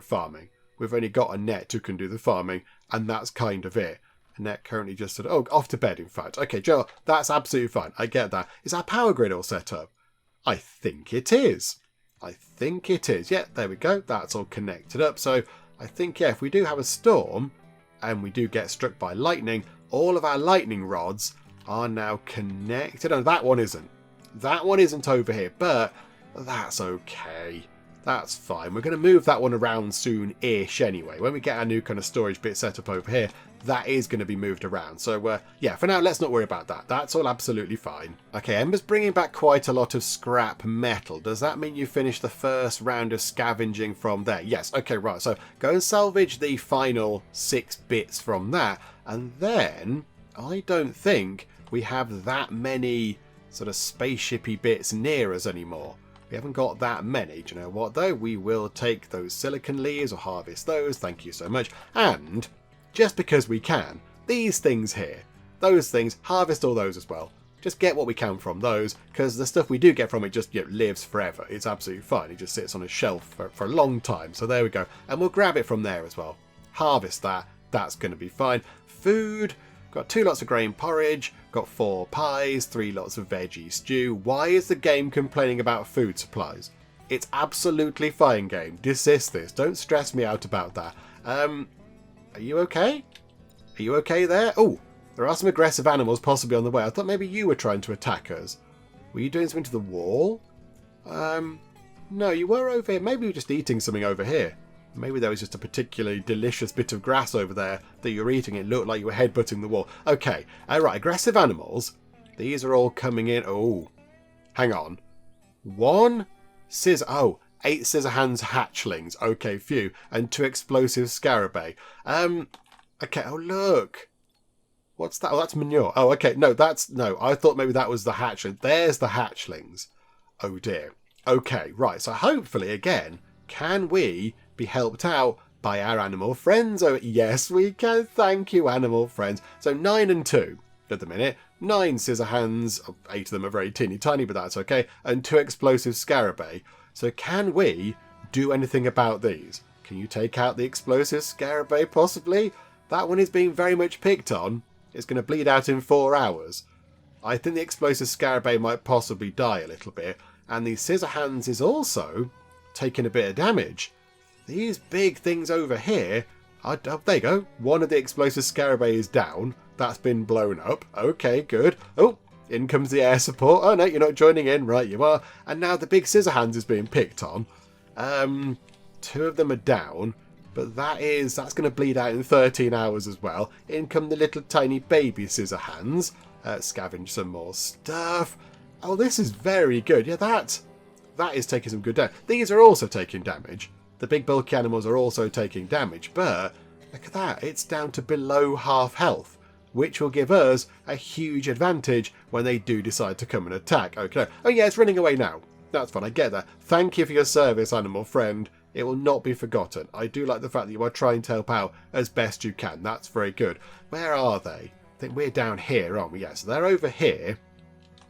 farming. We've only got Annette who can do the farming, and that's kind of it. Annette currently just said, oh, off to bed, in fact. Okay, Joe, that's absolutely fine. I get that. Is our power grid all set up? I think it is. Yeah, there we go. That's all connected up. So I think, yeah, if we do have a storm and we do get struck by lightning, all of our lightning rods are now connected. Oh, that one isn't. That one isn't over here, but that's okay. That's fine. We're going to move that one around soon-ish anyway. When we get our new kind of storage bit set up over here, that is going to be moved around. So, yeah, for now, let's not worry about that. That's all absolutely fine. Okay, Ember's bringing back quite a lot of scrap metal. Does that mean you finished the first round of scavenging from there? Yes. Okay, right. So go and salvage the final 6 bits from that. And then I don't think we have that many sort of spaceshipy bits near us anymore. We haven't got that many. Do you know what, though? We will take those silicon leaves or harvest those. Thank you so much. And just because we can, these things here, those things, harvest all those as well. Just get what we can from those, because the stuff we do get from it just lives forever. It's absolutely fine. It just sits on a shelf for a long time. So there we go. And we'll grab it from there as well. Harvest that. That's going to be fine. Food. Got 2 lots of grain porridge, got 4 pies, 3 lots of veggie stew. Why is the game complaining about food supplies? It's absolutely fine, game. Desist this. Don't stress me out about that. Are you okay? Are you okay there? Oh, there are some aggressive animals possibly on the way. I thought maybe you were trying to attack us. Were you doing something to the wall? No, you were over here. Maybe you were just eating something over here. Maybe there was just a particularly delicious bit of grass over there that you were eating. It looked like you were headbutting the wall. Okay, alright, aggressive animals. These are all coming in. Oh, hang on. 1 scissor. Oh, 8 scissor hands hatchlings. Okay, phew. And 2 explosive scarabaei. Okay, oh look. What's that? Oh, that's manure. Oh, okay. No, I thought maybe that was the hatchling. There's the hatchlings. Oh dear. Okay, right. So hopefully, again, can we be helped out by our animal friends? Oh, yes, we can. Thank you, animal friends. So 9 and 2 at the minute. 9 scissor hands. 8 of them are very teeny tiny, but that's okay. And 2 explosive scarabaei. So can we do anything about these? Can you take out the explosive scarabaei possibly? That one is being very much picked on. It's going to bleed out in 4 hours. I think the explosive scarabaei might possibly die a little bit. And the scissor hands is also taking a bit of damage. These big things over here, oh, there you go. One of the explosive scarabaei is down. That's been blown up. Okay, good. Oh, in comes the air support. Oh no, you're not joining in. Right, you are. And now the big scissor hands is being picked on. 2 of them are down. But that's going to bleed out in 13 hours as well. In come the little tiny baby scissor hands. Scavenge some more stuff. Oh, this is very good. Yeah, that is taking some good damage. These are also taking damage. The big bulky animals are also taking damage. But look at that. It's down to below half health, which will give us a huge advantage when they do decide to come and attack. Okay. Oh, yeah, it's running away now. That's fine. I get that. Thank you for your service, animal friend. It will not be forgotten. I do like the fact that you are trying to help out as best you can. That's very good. Where are they? I think we're down here, aren't we? Yeah, so they're over here.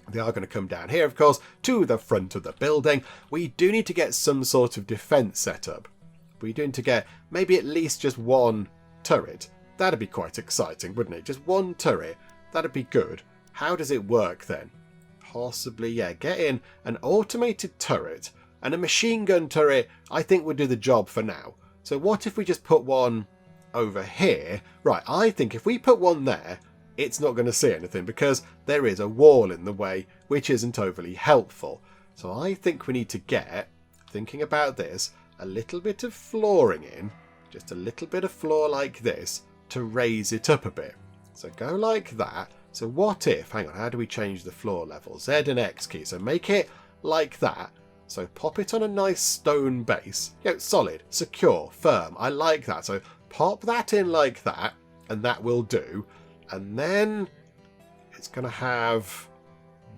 They are going to come down here, of course, to the front of the building. We do need to get some sort of defence set up. We do need to get maybe at least just 1 turret. That'd be quite exciting, wouldn't it? Just 1 turret. That'd be good. How does it work then? Possibly, yeah, get in an automated turret. And a machine gun turret, I think, would do the job for now. So what if we just put one over here? Right, I think if we put one there, it's not going to see anything because there is a wall in the way, which isn't overly helpful. So I think we need to get, thinking about this, a little bit of flooring in, just a little bit of floor like this, to raise it up a bit. So go like that. So what if, hang on, how do we change the floor level? Z and X key. So make it like that. So pop it on a nice stone base. Yeah, solid, secure, firm. I like that. So pop that in like that, and that will do. And then it's going to have...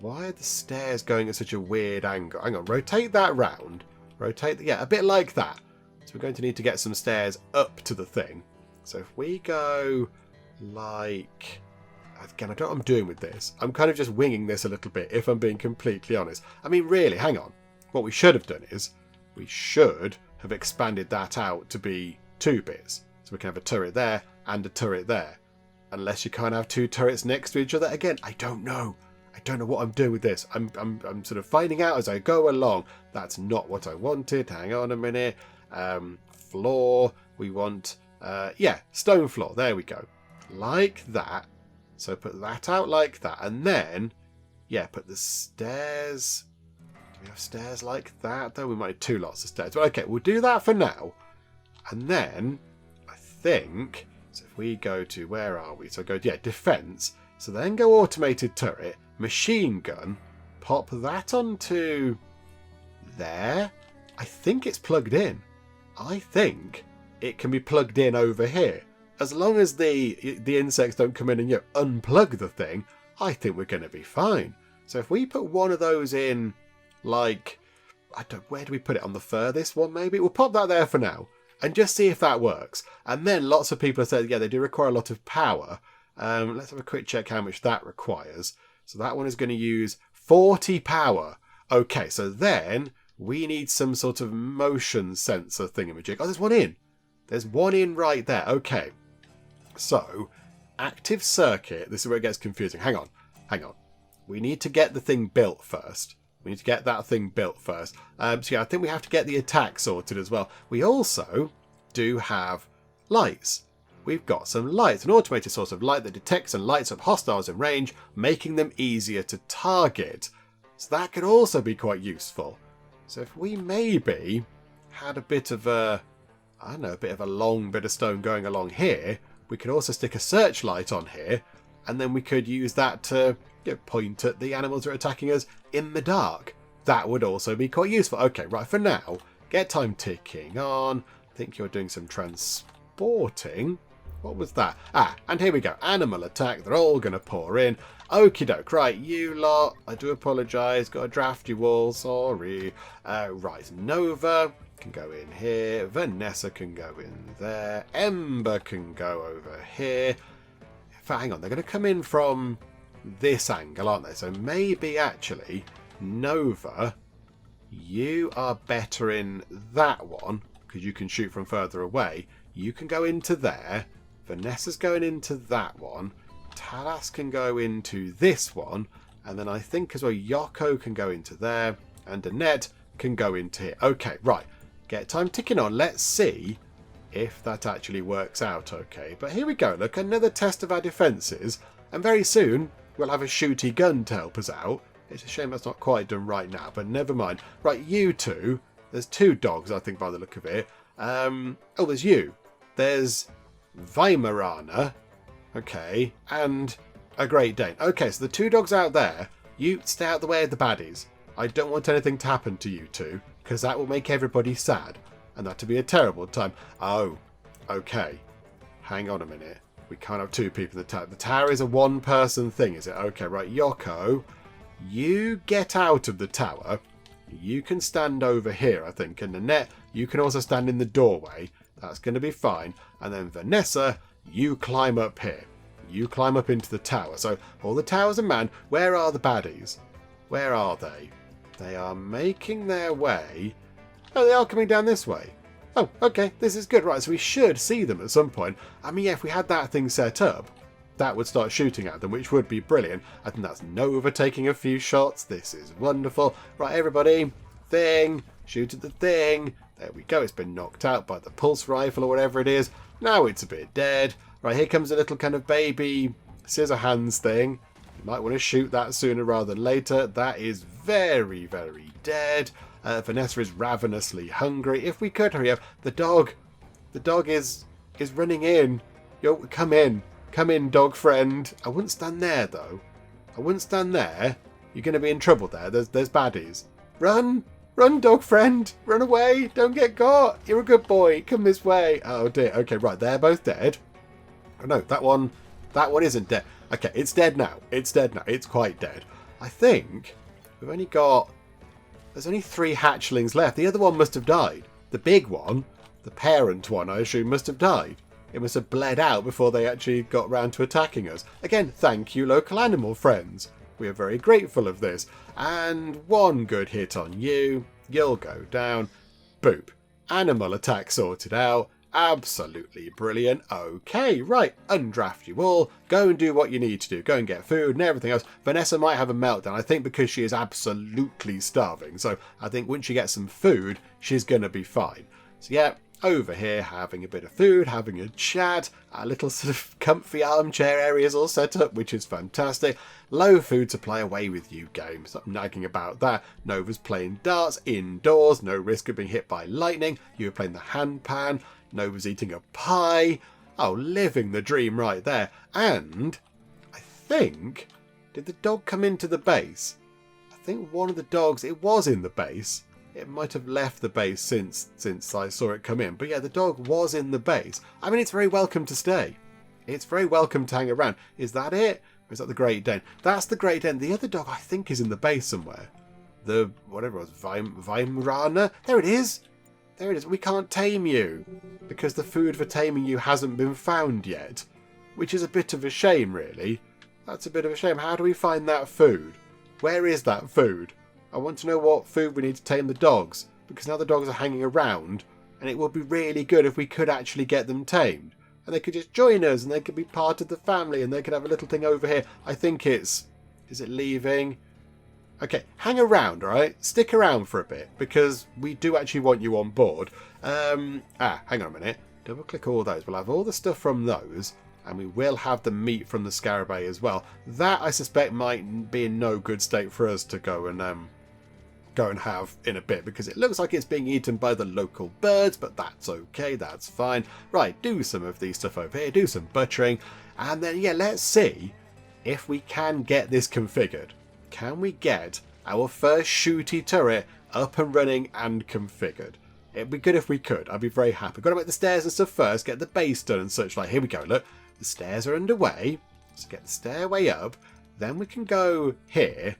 Why are the stairs going at such a weird angle? Hang on, rotate that round. Rotate, yeah, a bit like that. So we're going to need to get some stairs up to the thing. So if we go like... Again, I don't know what I'm doing with this. I'm kind of just winging this a little bit, if I'm being completely honest. I mean, really, hang on. What we should have done is we should have expanded that out to be 2 bits. So we can have a turret there and a turret there. Unless you can't have 2 turrets next to each other. Again, I don't know. I don't know what I'm doing with this. I'm sort of finding out as I go along. That's not what I wanted. Hang on a minute. Floor. We want, yeah, stone floor. There we go. Like that. So put that out like that. And then, yeah, put the stairs... Do we have stairs like that? Though we might need 2 lots of stairs. But okay, we'll do that for now. And then, I think... So if we go to... Where are we? So go, yeah, defence. So then go automated turret. Machine gun. Pop that onto... There. I think it's plugged in. I think it can be plugged in over here. As long as the insects don't come in and unplug the thing, I think we're going to be fine. So if we put one of those in... Like, where do we put it? On the furthest one, maybe? We'll pop that there for now and just see if that works. And then lots of people have said, yeah, they do require a lot of power. Let's have a quick check how much that requires. So that one is going to use 40 power. Okay, so then we need some sort of motion sensor thingamajig. Oh, there's one in. There's one in right there. Okay. So, active circuit. This is where it gets confusing. Hang on. We need to get the thing built first. We need to get that thing built first. So yeah, I think we have to get the attack sorted as well. We also do have lights. We've got some lights. An automated source of light that detects and lights up hostiles in range, making them easier to target. So that could also be quite useful. So if we maybe had a bit of a... I don't know, a bit of a long bit of stone going along here, we could also stick a searchlight on here, and then we could use that to point at the animals that are attacking us in the dark. That would also be quite useful. Okay, right, for now, Get time ticking on. I think you're doing some transporting. What was that? And here we go. Animal attack. They're all going to pour in. Okie doke. Right, you lot. I do apologise. Got a drafty wall. Sorry. Right, Nova can go in here. Vanessa can go in there. Ember can go over here. Hang on. They're going to come in from this angle, aren't they? So maybe actually, Nova, you are better in that one because you can shoot from further away. You can go into there. Vanessa's going into that one. Talas can go into this one. And then I think as well, Yoko can go into there. And Annette can go into here. Okay, right. Get time ticking on. Let's see if that actually works out okay. But here we go. Look, another test of our defences. And very soon, we'll have a Shooty gun to help us out. It's a shame that's not quite done right now, but never mind. Right, you two. There's two dogs, I think, by the look of it. Oh, there's you. There's Weimaraner, okay, and a Great Dane. Okay, so the two dogs out there, you stay out the way of the baddies. I don't want anything to happen to you two, because that will make everybody sad, and that would be a terrible time. Oh, okay. Hang on a minute. We can't have two people in the tower. The tower is a one-person thing, is it? Okay, right, Yoko, you get out of the tower. You can stand over here, I think, and Annette, you can also stand in the doorway. That's going to be fine. And then Vanessa, you climb up here. You climb up into the tower. So all the towers are manned. Where are the baddies? Where are they? They are making their way. Oh, they are coming down this way. Oh, okay. This is good. Right, so we should see them at some point. I mean, yeah, if we had that thing set up, that would start shooting at them, which would be brilliant. I think that's Nova taking a few shots. This is wonderful. Right, everybody. Thing. Shoot at the thing. There we go. It's been knocked out by the pulse rifle or whatever it is. Now it's a bit dead. Right, here comes a little kind of baby scissor hands thing. You might want to shoot that sooner rather than later. That is very, very dead. Vanessa is ravenously hungry. If we could hurry up. The dog is running in. Yo, come in. Come in, dog friend. I wouldn't stand there, though. I wouldn't stand there. You're going to be in trouble there. There's baddies. Run! Run, dog friend! Run away! Don't get caught! You're a good boy. Come this way. Oh, dear. Okay, right. They're both dead. Oh, no. That one isn't dead. Okay, it's dead now. It's dead now. It's quite dead. I think we've only got... There's only 3 hatchlings left. The other one must have died. The big one, the parent one, I assume, must have died. It must have bled out before they actually got round to attacking us. Again, thank you, local animal friends. We are very grateful of this. And one good hit on you. You'll go down. Boop. Animal attack sorted out. Absolutely brilliant. Okay, right. Undraft you all. Go and do what you need to do. Go and get food and everything else. Vanessa might have a meltdown, I think, because she is absolutely starving. So I think once she gets some food, she's going to be fine. So yeah, over here having a bit of food, having a chat. Our little sort of comfy armchair area is all set up, which is fantastic. Low food supply, away with you, game. Stop nagging about that. Nova's playing darts indoors. No risk of being hit by lightning. You were playing the handpan. Nova's eating a pie. Oh, living the dream right there. And I think, did the dog come into the base? I think one of the dogs, it was in the base. It might have left the base since I saw it come in. But yeah, the dog was in the base. I mean, it's very welcome to stay. It's very welcome to hang around. Is that it? Or is that the Great Dane? That's the Great Dane. The other dog, I think, is in the base somewhere. The, whatever it was, Weimaraner. There it is. There it is. We can't tame you because the food for taming you hasn't been found yet, which is a bit of a shame, really. That's a bit of a shame. How do we find that food? Where is that food? I want to know what food we need to tame the dogs, because now the dogs are hanging around, and it would be really good if we could actually get them tamed. And they could just join us, and they could be part of the family, and they could have a little thing over here. I think it's... Is it leaving? Okay, hang around, alright? Stick around for a bit, because we do actually want you on board. Hang on a minute. Double click all those. We'll have all the stuff from those, and we will have the meat from the scarabée as well. That, I suspect, might be in no good state for us to go and have in a bit, because it looks like it's being eaten by the local birds, but that's okay, that's fine. Right, do some of these stuff over here, do some butchering, and then, yeah, let's see if we can get this configured. Can we get our first Shooty turret up and running and configured? It'd be good if we could. I'd be very happy. Got to make the stairs and stuff first, get the base done and such like. Here we go, look. The stairs are underway. So get the stairway up. Then we can go here.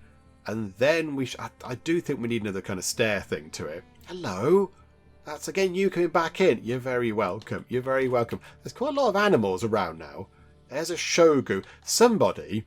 And then I do think we need another kind of stair thing to it. Hello? That's again you coming back in. You're very welcome. You're very welcome. There's quite a lot of animals around now. There's a shogu. Somebody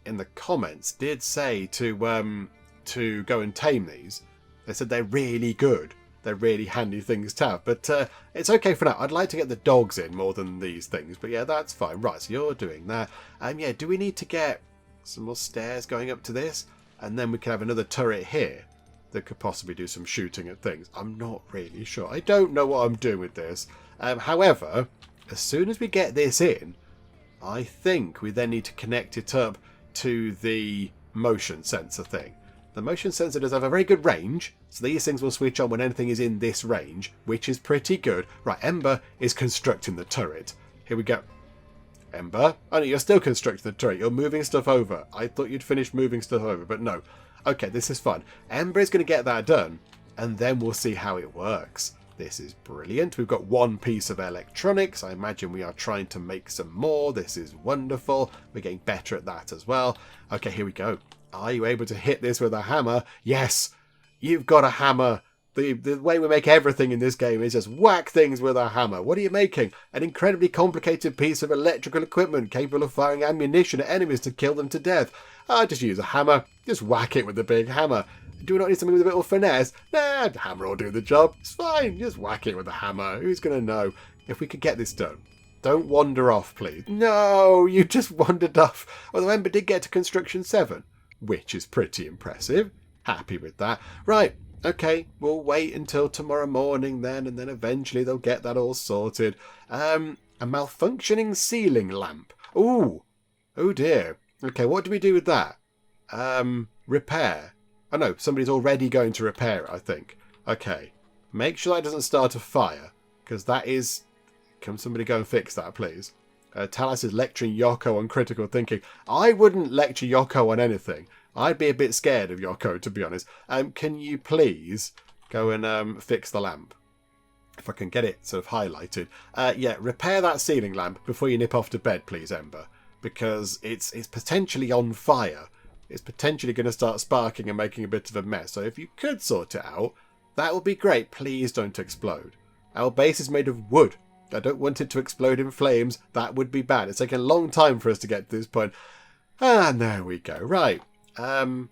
in the comments did say to go and tame these. They said they're really good. They're really handy things to have. But it's okay for now. I'd like to get the dogs in more than these things. But yeah, that's fine. Right, so you're doing that. Yeah, do we need to get some more stairs going up to this? And then we can have another turret here that could possibly do some shooting at things. I'm not really sure. I don't know what I'm doing with this. However, as soon as we get this in, I think we then need to connect it up to the motion sensor thing. The motion sensor does have a very good range, so these things will switch on when anything is in this range, which is pretty good. Right, Ember is constructing the turret. Here we go. Ember? Oh no, you're still constructing the turret. You're moving stuff over. I thought you'd finished moving stuff over, but no. Okay, this is fun. Ember is going to get that done, and then we'll see how it works. This is brilliant. We've got one piece of electronics. I imagine we are trying to make some more. This is wonderful. We're getting better at that as well. Okay, here we go. Are you able to hit this with a hammer? Yes, you've got a hammer. The way we make everything in this game is just whack things with a hammer. What are you making? An incredibly complicated piece of electrical equipment capable of firing ammunition at enemies to kill them to death. I just use a hammer. Just whack it with the big hammer. Do we not need something with a bit more finesse? Nah, the hammer will do the job. It's fine. Just whack it with a hammer. Who's going to know? If we could get this done. Don't wander off, please. No, you just wandered off. Although Ember did get to Construction 7, which is pretty impressive. Happy with that. Right. Okay, we'll wait until tomorrow morning then, and then eventually they'll get that all sorted. A malfunctioning ceiling lamp. Ooh. Oh dear. Okay, what do we do with that? Repair. Oh no, somebody's already going to repair it, I think. Okay. Make sure that doesn't start a fire, because that is... Can somebody go and fix that, please? Talas is lecturing Yoko on critical thinking. I wouldn't lecture Yoko on anything. I'd be a bit scared of Yoko, to be honest. Can you please go and fix the lamp? If I can get it sort of highlighted. Yeah, repair that ceiling lamp before you nip off to bed, please, Ember. Because it's potentially on fire. It's potentially going to start sparking and making a bit of a mess. So if you could sort it out, that would be great. Please don't explode. Our base is made of wood. I don't want it to explode in flames. That would be bad. It's taken a long time for us to get to this point. And there we go. Right. Ember,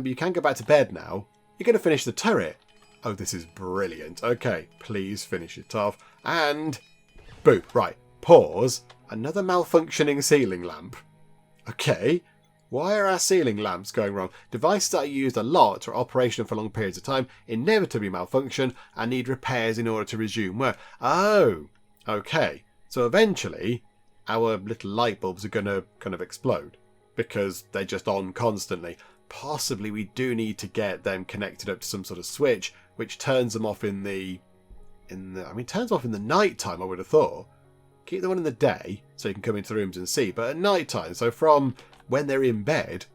you can go back to bed now. You're going to finish the turret. Oh, this is brilliant. Okay, please finish it off. And boop. Right. Pause. Another malfunctioning ceiling lamp. Okay. Why are our ceiling lamps going wrong? Devices that are used a lot or operational for long periods of time inevitably malfunction and need repairs in order to resume work. Oh, okay. So eventually, our little light bulbs are going to kind of explode because they're just on constantly. Possibly we do need to get them connected up to some sort of switch which turns them off in the turns off in the night time, I would have thought. Keep them on in the day so you can come into the rooms and see, but at night time, so from when they're in bed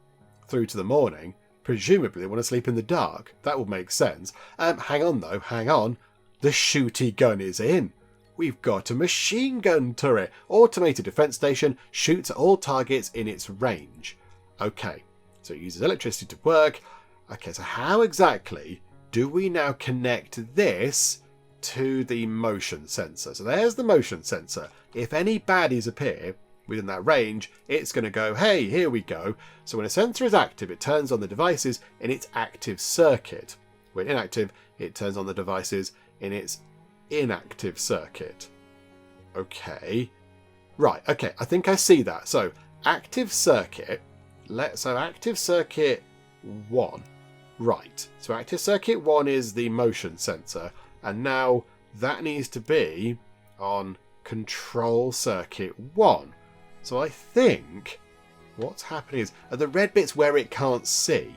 through to the morning, presumably they want to sleep in the dark. That would make sense. Hang on though, hang on. The Shooty gun is in. We've got a machine gun turret. Automated defense station shoots at all targets in its range. Okay, so it uses electricity to work. Okay, so how exactly do we now connect this to the motion sensor? So there's the motion sensor. If any baddies appear within that range, it's going to go, hey, here we go. So when a sensor is active, it turns on the devices in its active circuit. When inactive, it turns on the devices in its inactive circuit. Okay. Right, okay, I think I see that. So active circuit, active circuit 1. Right, so active circuit 1 is the motion sensor, and now that needs to be on control circuit 1. So I think what's happening is, are the red bits where it can't see?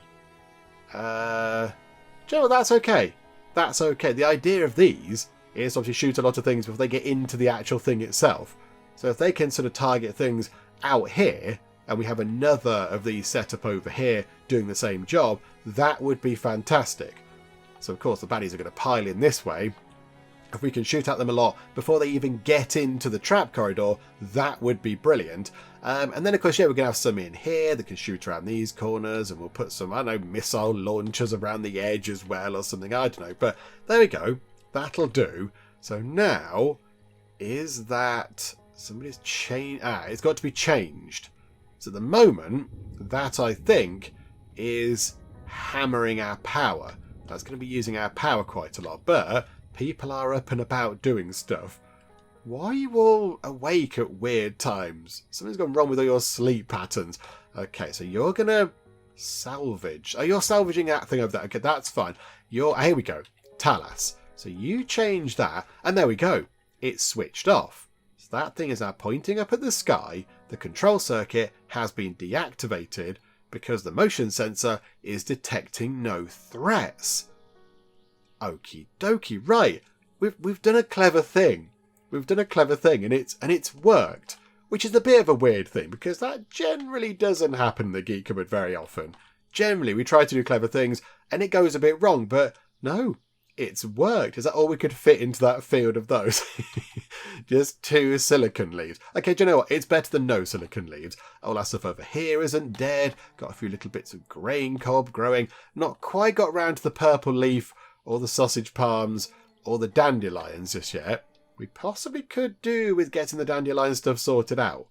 Do you know what? That's okay. That's okay. The idea of these is obviously shoot a lot of things before they get into the actual thing itself. So if they can sort of target things out here, and we have another of these set up over here doing the same job, that would be fantastic. So of course the baddies are going to pile in this way, If we can shoot at them a lot before they even get into the trap corridor, that would be brilliant. And then, of course, yeah, we're going to have some in here that can shoot around these corners, and we'll put some, I don't know, missile launchers around the edge as well or something, I don't know. But there we go. That'll do. So now, is that... somebody's changed... it's got to be changed. So at the moment, that, I think, is hammering our power. That's going to be using our power quite a lot, but... people are up and about doing stuff. Why are you all awake at weird times? Something's gone wrong with all your sleep patterns. Okay, so you're going to salvage. Oh, you're salvaging that thing over there. Okay, that's fine. Here we go. Talas. So you change that, and there we go. It's switched off. So that thing is now pointing up at the sky. The control circuit has been deactivated because the motion sensor is detecting no threats. Okie dokie, right. We've done a clever thing. We've done a clever thing, and it's worked. Which is a bit of a weird thing, because that generally doesn't happen in the Geek Cupboard very often. Generally, we try to do clever things, and it goes a bit wrong, but no, it's worked. Is that all we could fit into that field of those? Just 2 silicon leaves. Okay, do you know what? It's better than no silicon leaves. All that stuff over here isn't dead. Got a few little bits of grain cob growing. Not quite got round to the purple leaf, or the sausage palms, or the dandelions just yet. We possibly could do with getting the dandelion stuff sorted out.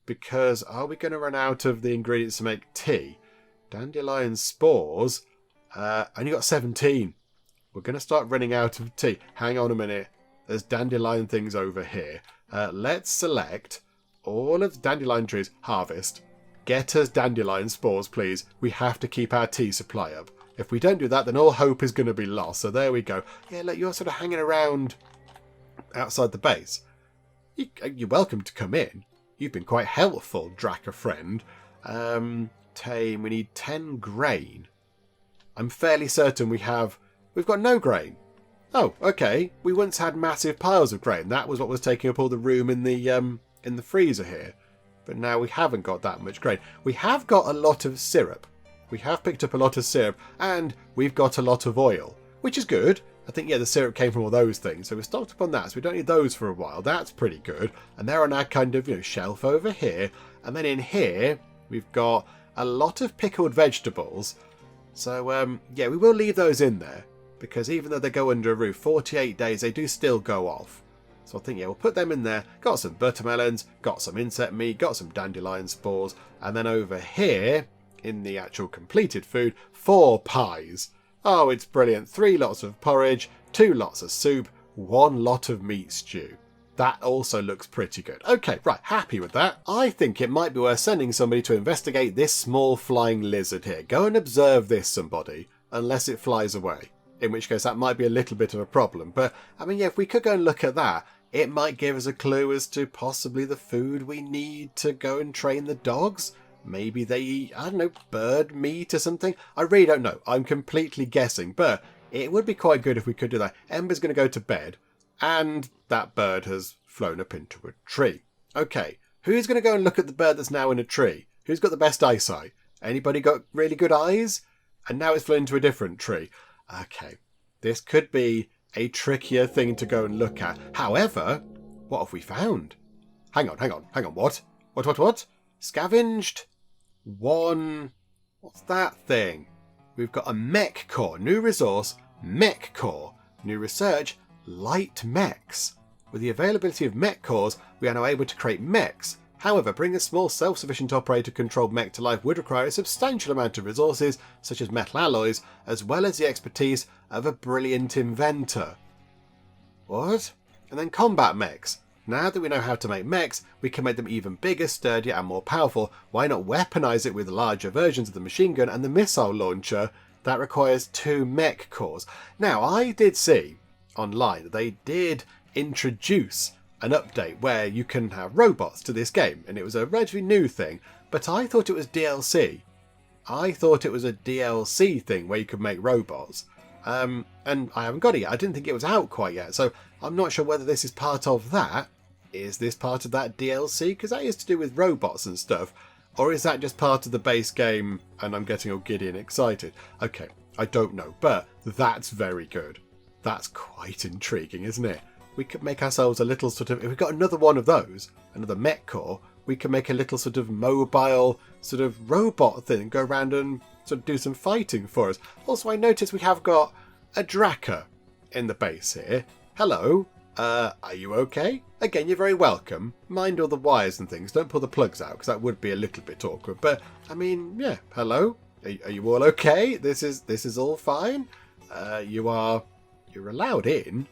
Because are we going to run out of the ingredients to make tea? Dandelion spores. Only got 17. We're going to start running out of tea. Hang on a minute. There's dandelion things over here. Let's select all of the dandelion trees. Harvest. Get us dandelion spores, please. We have to keep our tea supply up. If we don't do that, then all hope is going to be lost. So there we go. Yeah, look, you're sort of hanging around outside the base. You're welcome to come in. You've been quite helpful, Draca friend. Tame, we need 10 grain. I'm fairly certain we've got no grain. Oh, okay. We once had massive piles of grain. That was what was taking up all the room in the freezer here. But now we haven't got that much grain. We have got a lot of syrup. We have picked up a lot of syrup, and we've got a lot of oil, which is good. I think, yeah, the syrup came from all those things, so we're stocked up on that, so we don't need those for a while. That's pretty good. And they're on our kind of, shelf over here. And then in here, we've got a lot of pickled vegetables. So, yeah, we will leave those in there, because even though they go under a roof, 48 days, they do still go off. So I think, yeah, we'll put them in there. Got some buttermelons, got some insect meat, got some dandelion spores, and then over here... in the actual completed food, 4 pies. Oh, it's brilliant. 3 lots of porridge, 2 lots of soup, 1 lot of meat stew. That also looks pretty good. Okay, right, happy with that. I think it might be worth sending somebody to investigate this small flying lizard here. Go and observe this, somebody, unless it flies away. In which case that might be a little bit of a problem. But, I mean, yeah, if we could go and look at that, it might give us a clue as to possibly the food we need to go and train the dogs. Maybe they eat, I don't know, bird meat or something. I really don't know. I'm completely guessing, but it would be quite good if we could do that. Ember's going to go to bed, and that bird has flown up into a tree. Okay, who's going to go and look at the bird that's now in a tree? Who's got the best eyesight? Anybody got really good eyes? And now it's flown into a different tree. Okay, this could be a trickier thing to go and look at. However, what have we found? Hang on. What? What? Scavenged 1... What's that thing? We've got a mech core. New resource, mech core. New research, light mechs. With the availability of mech cores, we are now able to create mechs. However, bringing a small self-sufficient operator-controlled mech to life would require a substantial amount of resources, such as metal alloys, as well as the expertise of a brilliant inventor. What? And then combat mechs. Now that we know how to make mechs, we can make them even bigger, sturdier and more powerful. Why not weaponize it with larger versions of the machine gun and the missile launcher? That requires 2 mech cores. Now, I did see online that they did introduce an update where you can have robots to this game, and it was a relatively new thing, but I thought it was DLC. I thought it was a DLC thing where you could make robots. And I haven't got it yet. I didn't think it was out quite yet, so I'm not sure whether this is part of that. Is this part of that DLC? Because that is to do with robots and stuff. Or is that just part of the base game and I'm getting all giddy and excited? Okay, I don't know, but that's very good. That's quite intriguing, isn't it? We could make ourselves a little sort of... If we've got another one of those, another mech core, we can make a little sort of mobile sort of robot thing and go around and sort of do some fighting for us. Also, I noticed we have got a Dracker in the base here. Hello. Are you okay? Again, you're very welcome. Mind all the wires and things. Don't pull the plugs out, because that would be a little bit awkward. But, I mean, yeah, hello? Are you all okay? This is all fine? You're allowed in.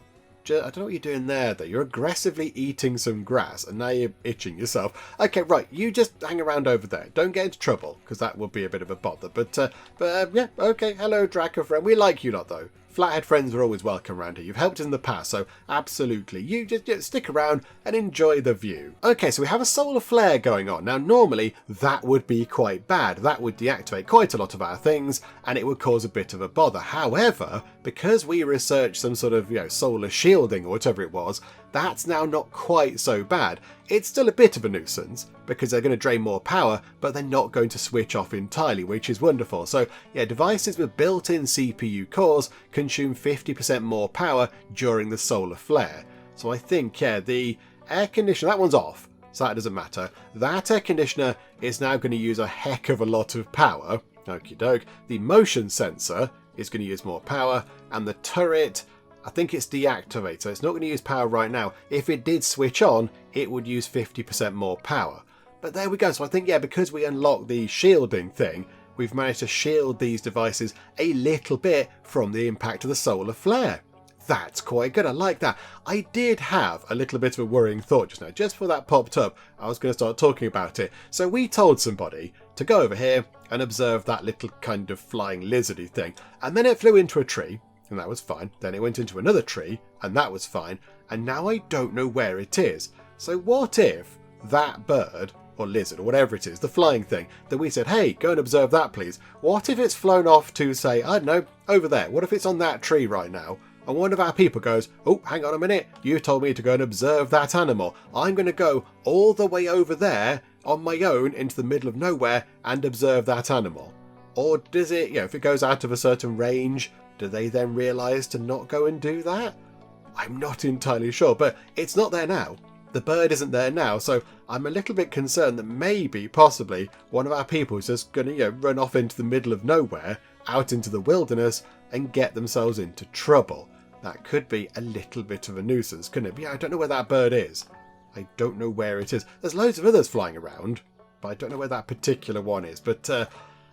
I don't know what you're doing there, though. You're aggressively eating some grass, and now you're itching yourself. Okay, right, you just hang around over there. Don't get into trouble, because that would be a bit of a bother. But yeah, okay, hello, Draco friend. We like you lot, though. Flathead friends are always welcome around here. You've helped us in the past, so absolutely. You just stick around and enjoy the view. Okay, so we have a solar flare going on. Now, normally, that would be quite bad. That would deactivate quite a lot of our things, and it would cause a bit of a bother. However, because we researched some sort of, solar shielding or whatever it was, that's now not quite so bad. It's still a bit of a nuisance, because they're going to drain more power, but they're not going to switch off entirely, which is wonderful. So, yeah, devices with built-in CPU cores consume 50% more power during the solar flare. So I think, yeah, the air conditioner, that one's off, so that doesn't matter. That air conditioner is now going to use a heck of a lot of power. Okie doke. The motion sensor is going to use more power, and the turret, I think it's deactivated, so it's not going to use power right now. If it did switch on, it would use 50% more power. But there we go. So I think, yeah, because we unlocked the shielding thing, we've managed to shield these devices a little bit from the impact of the solar flare. That's quite good. I like that. I did have a little bit of a worrying thought just now. Just before that popped up, I was going to start talking about it. So we told somebody to go over here and observe that little kind of flying lizardy thing. And then it flew into a tree. And that was fine. Then it went into another tree, and that was fine. And now I don't know where it is. So what if that bird, or lizard, or whatever it is, the flying thing, that we said, hey, go and observe that, please. What if it's flown off to, say, I don't know, over there? What if it's on that tree right now? And one of our people goes, oh, hang on a minute. You told me to go and observe that animal. I'm going to go all the way over there on my own into the middle of nowhere and observe that animal. Or does it, if it goes out of a certain range, do they then realise to not go and do that? I'm not entirely sure, but it's not there now. The bird isn't there now, so I'm a little bit concerned that maybe, possibly, one of our people is just going to, run off into the middle of nowhere, out into the wilderness, and get themselves into trouble. That could be a little bit of a nuisance, couldn't it? But yeah, I don't know where that bird is. I don't know where it is. There's loads of others flying around, but I don't know where that particular one is. But,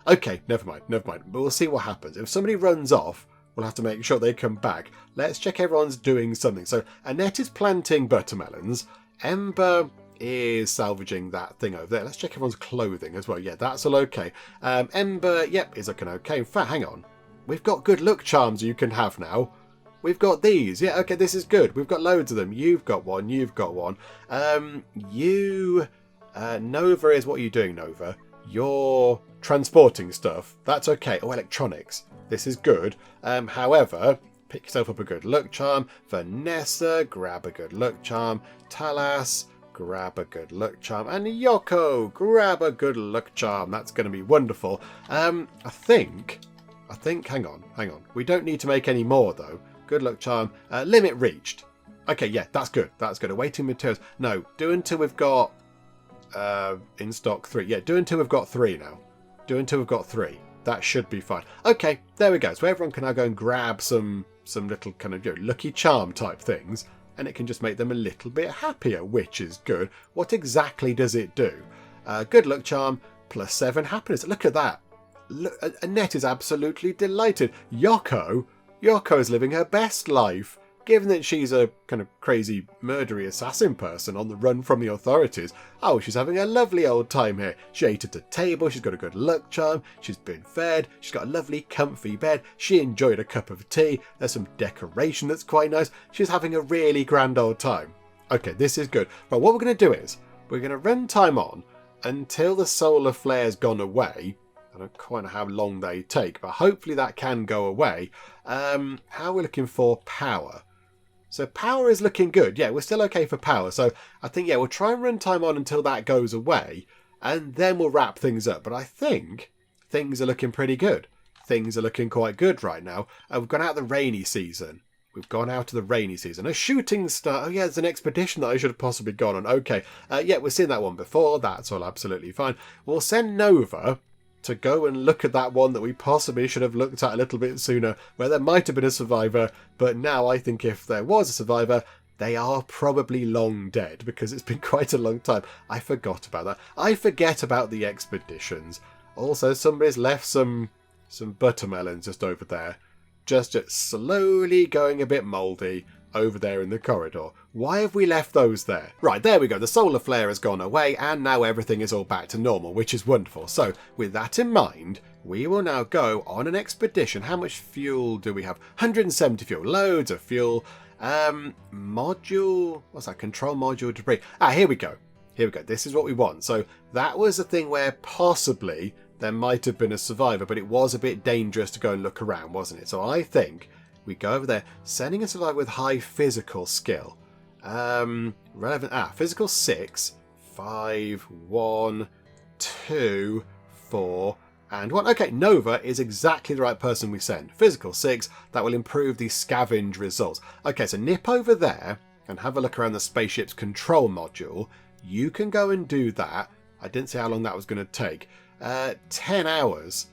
okay, never mind. But we'll see what happens. If somebody runs off, we'll have to make sure they come back. Let's check everyone's doing something. So Annette is planting buttermelons. Ember is salvaging that thing over there. Let's check everyone's clothing as well. Yeah, that's all okay. Ember, yep, is looking okay. In fact, hang on. We've got good luck charms you can have now. We've got these. Yeah, okay, this is good. We've got loads of them. You've got one. You've got one. Nova is, what are you doing, Nova? You're transporting stuff. That's okay. Oh, electronics. This is good. However, pick yourself up a good luck charm. Vanessa, grab a good luck charm. Talas, grab a good luck charm. And Yoko, grab a good luck charm. That's going to be wonderful. I think, hang on. We don't need to make any more, though. Good luck charm. Limit reached. Okay, yeah, that's good. Awaiting materials. No, do until we've got in stock 3. Yeah, do until we've got 3 now. That should be fine. Okay, there we go. So everyone can now go and grab some little kind of lucky charm type things, and it can just make them a little bit happier, which is good. What exactly does it do? Good luck charm plus 7 happiness. Look at that. Look, Annette is absolutely delighted. Yoko is living her best life. Given that she's a kind of crazy murdery assassin person on the run from the authorities, oh, she's having a lovely old time here. She ate at a table, she's got a good luck charm, she's been fed, she's got a lovely comfy bed, she enjoyed a cup of tea, there's some decoration that's quite nice, she's having a really grand old time. Okay, this is good. But what we're going to do is, we're going to run time on until the solar flare's gone away. I don't quite know how long they take, but hopefully that can go away. How are we looking for power? So power is looking good. Yeah, we're still okay for power. So I think, yeah, we'll try and run time on until that goes away, and then we'll wrap things up. But I think things are looking pretty good. Things are looking quite good right now. We've gone out the rainy season. We've gone out of the rainy season. A shooting star. Oh, yeah, there's an expedition that I should have possibly gone on. Okay. Yeah, we've seen that one before. That's all absolutely fine. We'll send Nova to go and look at that one that we possibly should have looked at a little bit sooner, where there might have been a survivor. But now I think if there was a survivor, they are probably long dead because it's been quite a long time. I forgot about that. I forget about the expeditions. Also, somebody's left some buttermelons just over there. Just slowly going a bit mouldy over there in the corridor. Why have we left those there? Right, there we go. The solar flare has gone away and now everything is all back to normal, which is wonderful. So with that in mind, we will now go on an expedition. How much fuel do we have? 170 fuel. Loads of fuel. Module. What's that? Control module debris. Here we go. Here we go. This is what we want. So that was the thing where possibly there might have been a survivor, but it was a bit dangerous to go and look around, wasn't it? So I think we go over there, sending a survivor with high physical skill. Relevant. Physical 6, 5, 1, 2, 4, and 1. Okay, Nova is exactly the right person we send. Physical 6, that will improve the scavenge results. Okay, so nip over there and have a look around the spaceship's control module. You can go and do that. I didn't say how long that was going to take. 10 hours.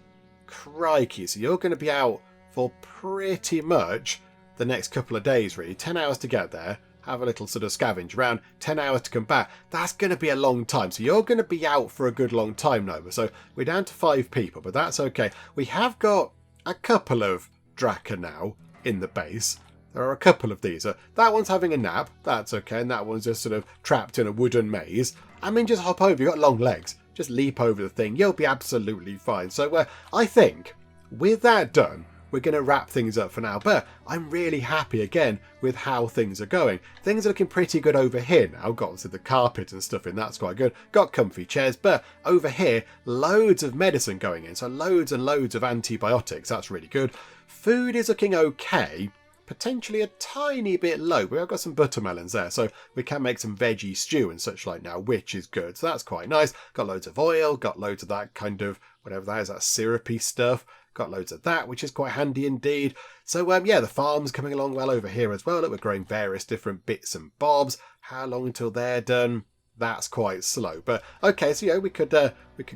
Crikey, so you're going to be out for pretty much the next couple of days, really. 10 hours to get there, have a little sort of scavenge around, 10 hours to come back. That's going to be a long time, so you're going to be out for a good long time, Nova. So we're down to 5 people, but that's okay. We have got a couple of Draka now in the base. There are a couple of these. That one's having a nap, that's okay, and that one's just sort of trapped in a wooden maze. I mean, just hop over, you've got long legs. Just leap over the thing, you'll be absolutely fine. So I think with that done, we're going to wrap things up for now. But I'm really happy again with how things are going. Things are looking pretty good over here now. Got obviously the carpet and stuff in, that's quite good. Got comfy chairs, but over here, loads of medicine going in. So loads and loads of antibiotics, that's really good. Food is looking okay. Potentially a tiny bit low, but I've got some buttermelons there, so we can make some veggie stew and such like now, which is good. So that's quite nice. Got loads of oil, got loads of that kind of, whatever that is, that syrupy stuff. Got loads of that, which is quite handy indeed. So yeah, the farm's coming along well over here as well. Look, we're growing various different bits and bobs. How long until they're done? That's quite slow, but okay, so yeah, we could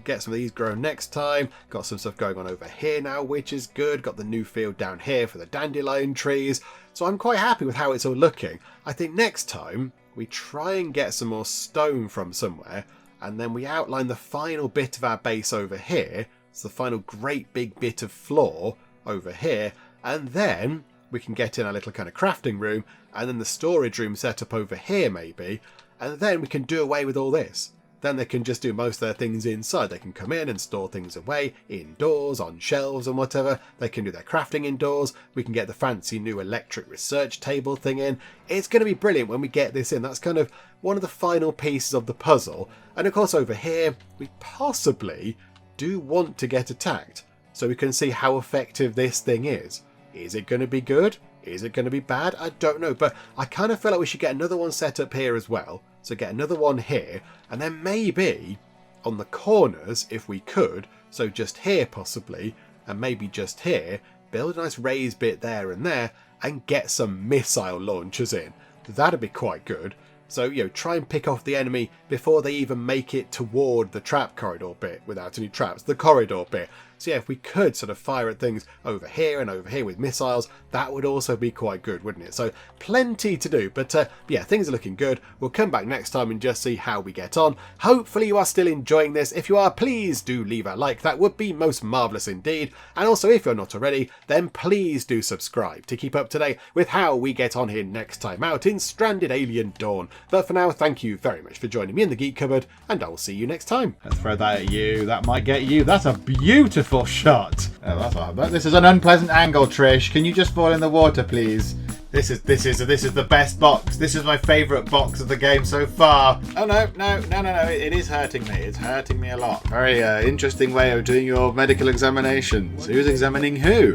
get some of these grown next time. Got some stuff going on over here now, which is good. Got the new field down here for the dandelion trees, so I'm quite happy with how it's all looking. I think next time we try and get some more stone from somewhere, and then we outline the final bit of our base over here. It's the final great big bit of floor over here, and then we can get in our little kind of crafting room, and then the storage room set up over here maybe. And then we can do away with all this. Then they can just do most of their things inside. They can come in and store things away indoors, on shelves and whatever. They can do their crafting indoors. We can get the fancy new electric research table thing in. It's going to be brilliant when we get this in. That's kind of one of the final pieces of the puzzle. And of course over here, we possibly do want to get attacked. So we can see how effective this thing is. Is it going to be good? Is it going to be bad? I don't know, but I kind of feel like we should get another one set up here as well. So get another one here, and then maybe on the corners, if we could, so just here possibly, and maybe just here, build a nice raised bit there and there, and get some missile launchers in. That'd be quite good. So, you know, try and pick off the enemy before they even make it toward the trap corridor bit without any traps, the corridor bit. So yeah, if we could sort of fire at things over here and over here with missiles, that would also be quite good, wouldn't it? So plenty to do, but yeah, things are looking good. We'll come back next time and just see how we get on. Hopefully you are still enjoying this. If you are, please do leave a like. That would be most marvellous indeed. And also, if you're not already, then please do subscribe to keep up to date with how we get on here next time out in Stranded Alien Dawn. But for now, thank you very much for joining me in the Geek Cupboard, and I will see you next time. Let's throw that at you. That might get you. That's a beautiful shot. Oh, that's all right. This is an unpleasant angle, Trish. Can you just fall in the water, please? This is the best box. This is my favourite box of the game so far. Oh no. It is hurting me. It's hurting me a lot. Very interesting way of doing your medical examinations. Who's examining who?